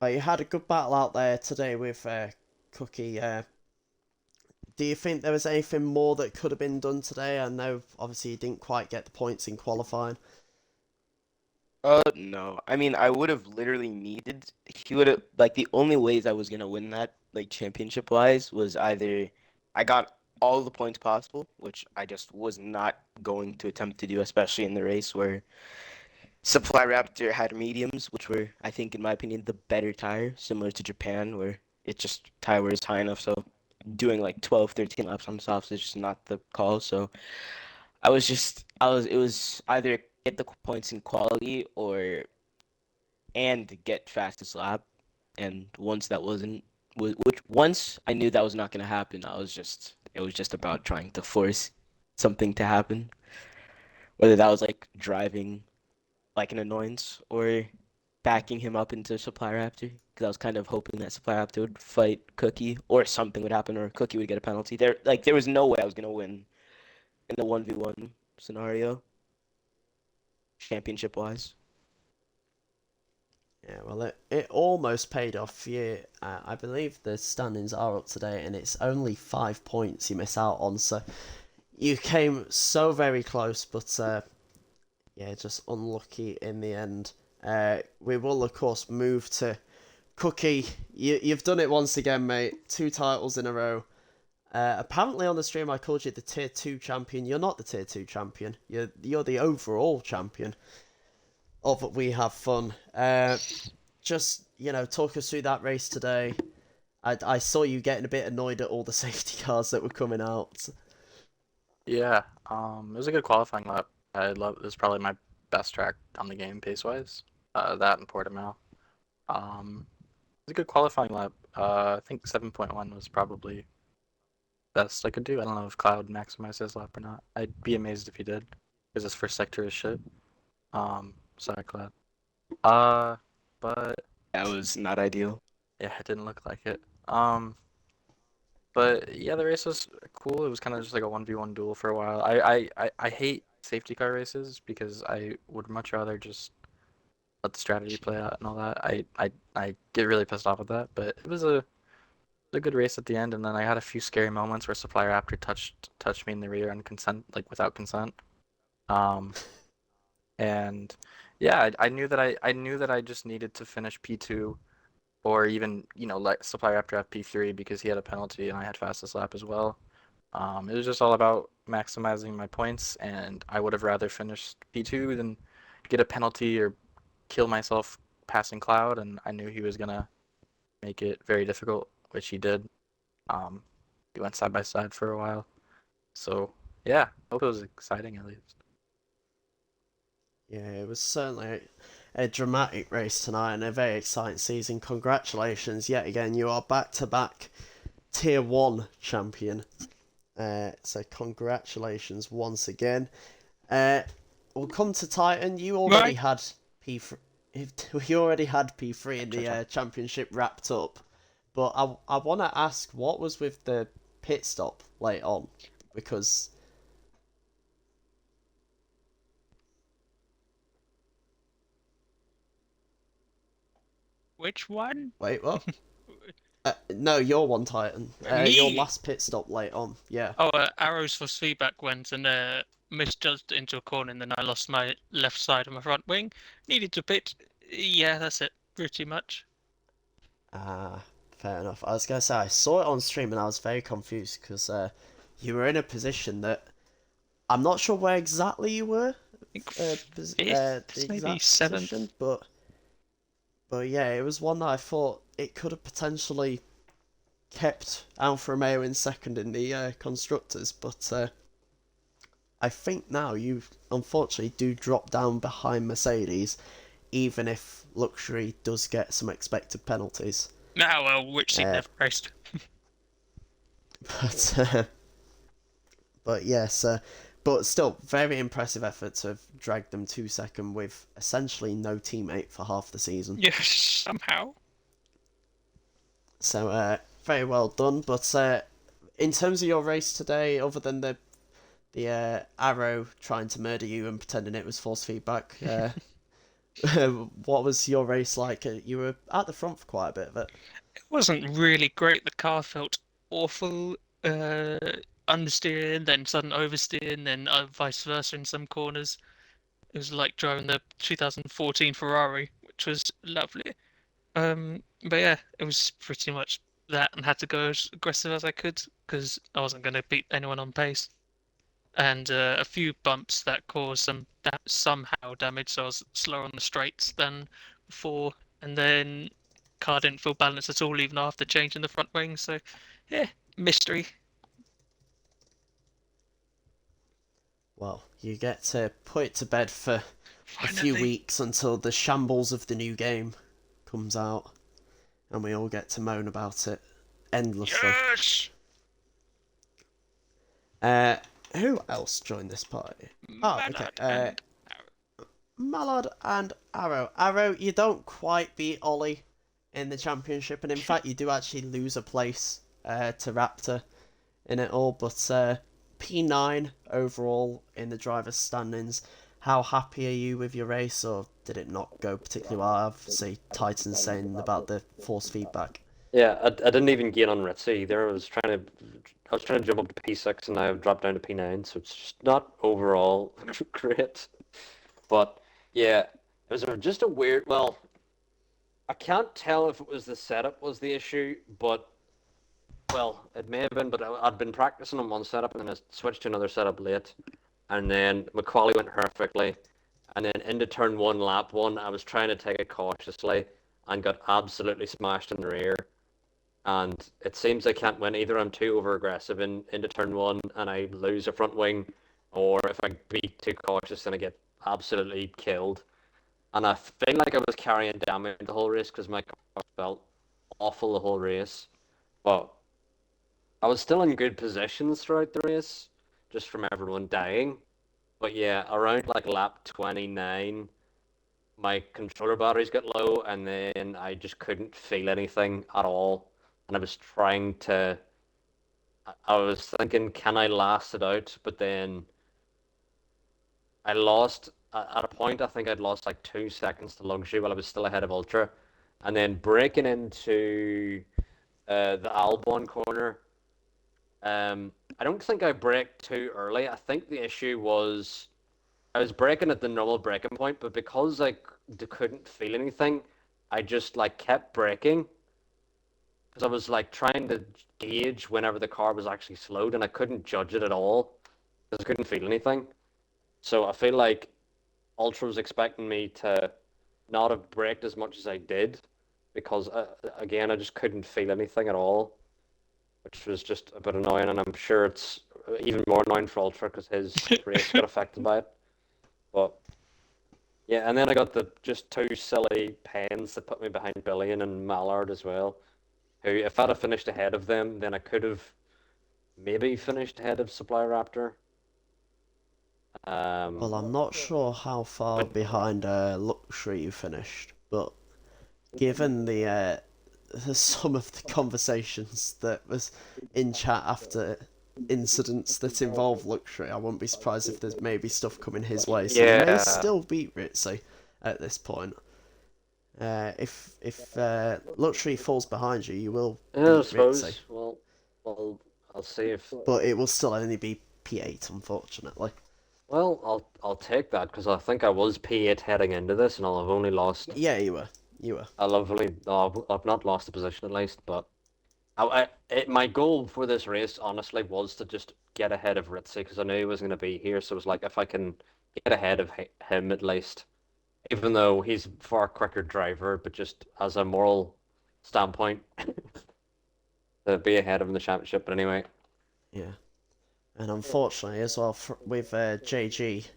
You had a good battle out there today with Cookie. Do you think there was anything more that could have been done today? I know, obviously, you didn't quite get the points in qualifying. No. I mean, I would have literally needed. He would have like the only ways I was gonna win that like championship wise was either I got all the points possible, which I just was not going to attempt to do, especially in the race where Supply Raptor had mediums, which were, I think, in my opinion, the better tire, similar to Japan, where it just tire wear is high enough. So doing like 12, 13 laps on softs is just not the call. So it was either get the points in quality and get fastest lap. And once I knew that was not going to happen, it was just about trying to force something to happen. Whether that was like driving like an annoyance or backing him up into Supply Raptor, because I was kind of hoping that Supply Raptor would fight Cookie or something would happen or Cookie would get a penalty. There was no way I was going to win in the 1v1 scenario, championship-wise. Yeah, well, it almost paid off for you. I believe the standings are up to date, and it's only 5 points you miss out on. So you came so very close, but yeah, just unlucky in the end. We will, of course, move to Cookie. You've done it once again, mate. 2 titles in a row. Apparently on the stream I called you the Tier 2 champion. You're not the Tier 2 champion. You're the overall champion of We Have Fun. Just, you know, talk us through that race today. I saw you getting a bit annoyed at all the safety cars that were coming out. Yeah, it was a good qualifying lap. It was probably my best track on the game pace-wise. That and Portimao. It was a good qualifying lap. I think 7.1 was probably best I could do. I don't know if Cloud maximized his lap or not. I'd be amazed if he did, because his first sector is shit. Sorry, Cloud. But That was not ideal. yeah, it didn't look like it. But yeah, the race was cool. It was kind of just like a 1v1 duel for a while. I hate safety car races because I would much rather just let the strategy play out and all that. I get really pissed off at that, but it was a good race at the end, and then I had a few scary moments where Supply Raptor touched me in the rear without consent. And Yeah, I knew that I knew that I just needed to finish P2 or even, let supply after FP3 because he had a penalty and I had fastest lap as well. It was just all about maximizing my points, and I would have rather finished P2 than get a penalty or kill myself passing Cloud, and I knew he was gonna make it very difficult, which he did. Um, we went side by side for a while. So yeah, hope it was exciting at least. Yeah, it was certainly a dramatic race tonight and a very exciting season. Congratulations yet again. You are back to back Tier 1 champion. So congratulations once again. We'll come to Titan. You already Right. had P3. You already had P3 in the championship wrapped up, but I want to ask what was with the pit stop late on, because Which one? wait, what? No, your one, Titan. Your Me? last pit stop late on. Yeah. Oh, Arrows for feedback went and misjudged it into a corner, and then I lost my left side of my front wing. Needed to pit. Yeah, that's it, pretty much. Ah, fair enough. I was gonna say I saw it on stream and I was very confused because you were in a position that I'm not sure where exactly you were, I think the fifth, maybe exact seventh. position, but yeah, it was one that I thought it could have potentially kept Alfa Romeo in second in the constructors, but I think now you unfortunately do drop down behind Mercedes, even if luxury does get some expected penalties. Now, well, which seat Uh, never raced. but but yes, but still very impressive effort to have dragged them 2 second with essentially no teammate for half the season. Yes, somehow. So very well done. But in terms of your race today, other than the arrow trying to murder you and pretending it was force feedback, what was your race like? You were at the front for quite a bit of it. It wasn't really great. The car felt awful. Understeering, then sudden oversteering, then vice versa in some corners. It was like driving the 2014 Ferrari, which was lovely. But yeah, it was pretty much that, and had to go as aggressive as I could because I wasn't going to beat anyone on pace. And a few bumps that caused some somehow damage, so I was slower on the straights than before. And then car didn't feel balanced at all, even after changing the front wing. So yeah, mystery. Well, you get to put it to bed for a few Finally. weeks until the shambles of the new game comes out, and we all get to moan about it endlessly. Yes! Who else joined this party? Oh, okay. Mallard and Mallard and Arrow. Arrow, you don't quite beat Ollie in the championship, and in fact, you do actually lose a place to Raptor in it all. But P9 overall in the drivers' standings. How happy are you with your race, or did it not go particularly well? Obviously, Titan saying about the force feedback. Yeah, I didn't even gain on Ritzy either. I was trying to jump up to P6 and now I've dropped down to P9, so it's just not overall great. But yeah, it was just a weird. Well, I can't tell if it was the setup was the issue, but well, it may have been. But I'd been practicing on one setup and then I switched to another setup late, and then McQually went perfectly, and then into turn one, lap one, I was trying to take it cautiously and got absolutely smashed in the rear. And it seems I can't win. Either I'm too over aggressive into turn one and I lose a front wing, or if I be too cautious and I get absolutely killed. And I feel like I was carrying damage the whole race because my car felt awful the whole race. But I was still in good positions throughout the race, just from everyone dying. But yeah, around like lap 29, my controller batteries got low, and then I just couldn't feel anything at all. And I was trying to. I was thinking, can I last it out? But then I lost at a point. I think I'd lost like 2 seconds to luxury while I was still ahead of Ultra, and then breaking into the Albon corner. I don't think I braked too early. I think the issue was I was braking at the normal braking point, but because I couldn't feel anything, I just like kept braking because I was like trying to gauge whenever the car was actually slowed, and I couldn't judge it at all because I couldn't feel anything. So I feel like Ultra was expecting me to not have braked as much as I did because again I just couldn't feel anything at all, which was just a bit annoying, and I'm sure it's even more annoying for Ultra because his race got affected by it. But yeah, and then I got the just two silly pens that put me behind Billion and Mallard as well. Who, if I'd have finished ahead of them, then I could have maybe finished ahead of Supply Raptor. Well, I'm not sure how far But- behind Luxury you finished, but given the some of the conversations that was in chat after incidents that involve Luxury, I wouldn't be surprised if there's maybe stuff coming his way. So you may Yeah. still beat Ritzy at this point. If Luxury falls behind you, you will Yeah, I beat Ritzy, suppose. Well, I'll see if. but it will still only be P8, unfortunately. Well, I'll take that because I think I was P8 heading into this, and I'll have only lost. Yeah, you were. I've not lost a position at least, but my goal for this race honestly was to just get ahead of Ritzy because I knew he was going to be here. So it was like if I can get ahead of him at least, even though he's a far quicker driver, but just as a moral standpoint, to be ahead of him in the championship. But anyway, Yeah. And unfortunately, as well, with JG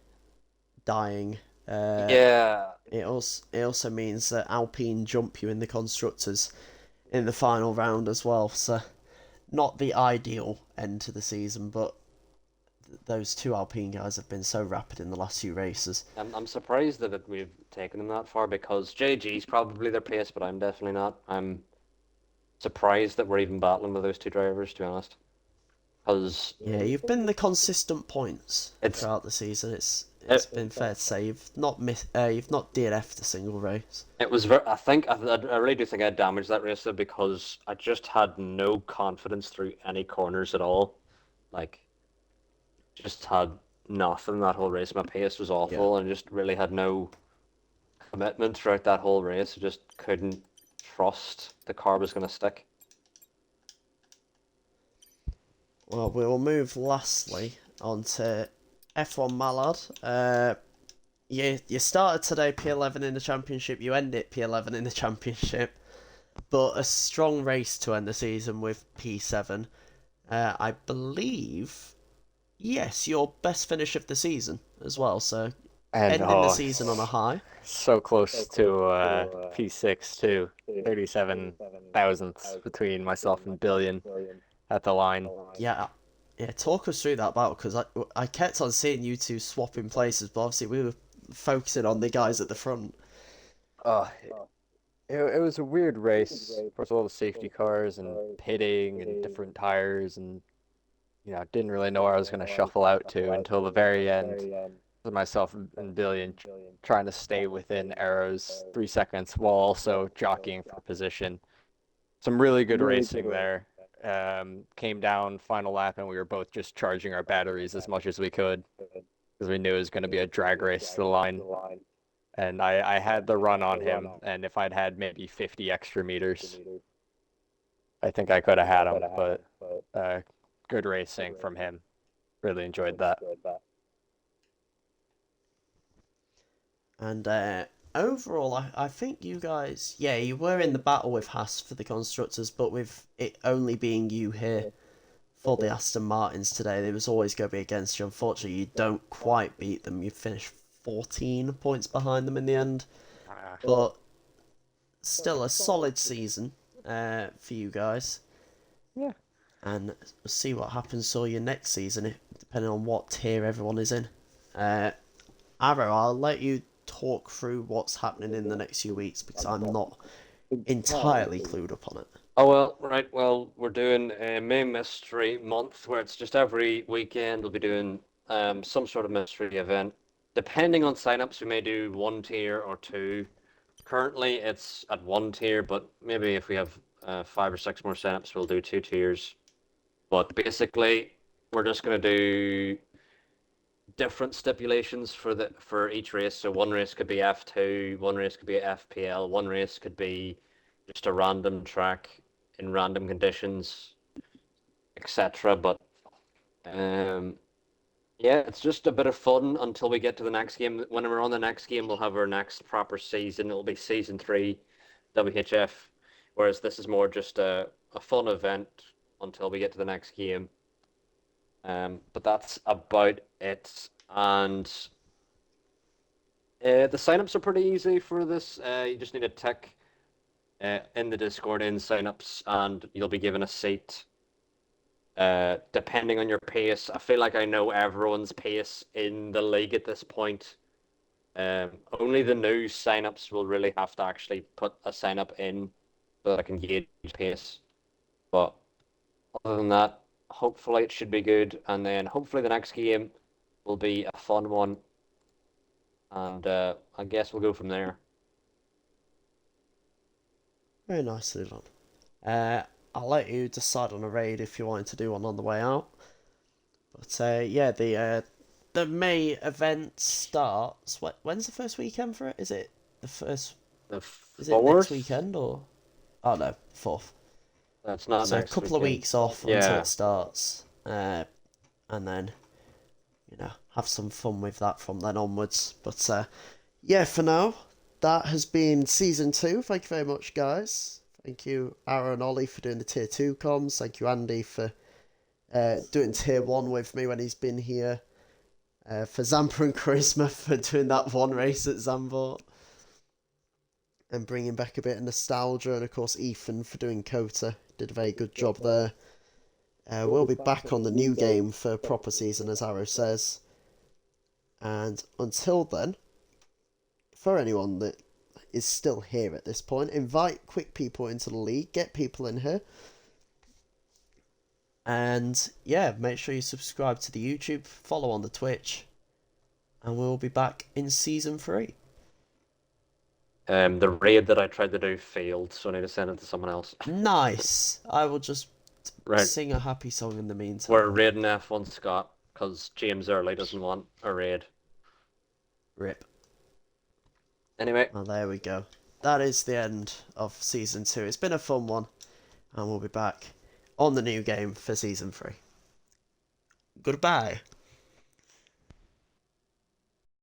dying, yeah, it also means that Alpine jump you in the constructors in the final round as well. So, not the ideal end to the season, but those two Alpine guys have been so rapid in the last few races. I'm surprised that we've taken them that far because JG's probably their pace, but I'm definitely not. I'm surprised that we're even battling with those two drivers, to be honest. Because Yeah, you've been the consistent points It's- throughout the season. It's been fair to say you've not you've not DNF'd a single race. it was very. I really do think I damaged that race though because I just had no confidence through any corners at all. Like, just had nothing that whole race. My pace was awful, and just really had no commitment throughout that whole race. I just couldn't trust the car was going to stick. Well, we'll move lastly on to F1 Mallard. You started today P11 in the championship, you end it P11 in the championship, but a strong race to end the season with P7. I believe, yes, your best finish of the season as well, so And ending the season on a high. so close to P6 too. 37 thousandths between myself and Billion at the line. Yeah, talk us through that battle, because I kept on seeing you two swapping places, but obviously we were focusing on the guys at the front. It was a weird race. First of all, the safety cars and pitting and different tires, and didn't really know where I was going to shuffle out to until the very end. With myself and Billion trying to stay within arrows 3 seconds while also jockeying for position. Some really good racing there. Came down final lap and we were both just charging our batteries as much as we could because we knew it was going to be a drag race to the line. And I had the run on him, and if I'd had maybe 50 extra meters, I think I could have had him, but good racing from him. Really enjoyed that. And overall, I think you guys, you were in the battle with Haas for the constructors, but with it only being you here for the Aston Martins today, it was always going to be against you. Unfortunately, you don't quite beat them. You finished 14 points behind them in the end, but still a solid season for you guys. Yeah. And we'll see what happens for your next season, depending on what tier everyone is in. Arrow, I'll let you talk through what's happening in the next few weeks because I'm not entirely clued up on it. Oh well, right. Well, we're doing a May Mystery Month where it's just every weekend we'll be doing some sort of mystery event. Depending on signups, we may do 1 tier or 2. Currently, it's at 1 tier, but maybe if we have 5 or 6 more signups, we'll do 2 tiers. But basically, we're just going to do different stipulations for each race. So one race could be F2, one race could be FPL, one race could be just a random track in random conditions, etc. But yeah, it's just a bit of fun until we get to the next game. When we're on the next game, we'll have our next proper season. It'll be season 3, WHF, whereas this is more just a fun event until we get to the next game. But that's about it. And the signups are pretty easy for this. You just need to tick in the Discord in signups, and you'll be given a seat. Depending on your pace, I feel like I know everyone's pace in the league at this point. Only the new signups will really have to actually put a sign up in so that I can gauge pace. But other than that, hopefully it should be good, and then hopefully the next game will be a fun one, and I guess we'll go from there. Very nicely done. I'll let you decide on a raid if you wanted to do one on the way out. But yeah, the May event starts. When's the first weekend for it? Is it the first? The Is it next 4th? weekend or? Oh no, 4th. That's not So a next couple of weekend. weeks off until Yeah. it starts, and then have some fun with that from then onwards. But yeah, for now, that has been season 2. Thank you very much, guys. Thank you, Aaron and Ollie, for doing the tier 2 comms. Thank you, Andy, for doing tier 1 with me when he's been here. For Zampa and Charisma for doing that one race at Zambort and bringing back a bit of nostalgia, and of course Ethan for doing Kota. Did a very good job there. We'll be back on the new game for a proper season, as Arrow says. And until then, for anyone that is still here at this point, invite quick people into the league, get people in here. And yeah, make sure you subscribe to the YouTube, follow on the Twitch, and we'll be back in season 3. The raid that I tried to do failed, so I need to send it to someone else. Nice! I will just Right. sing a happy song in the meantime. We're raiding F1 Scott because James Early doesn't want a raid. Rip. Anyway, Well, there we go. That is the end of season 2. It's been a fun one, and we'll be back on the new game for season 3. Goodbye.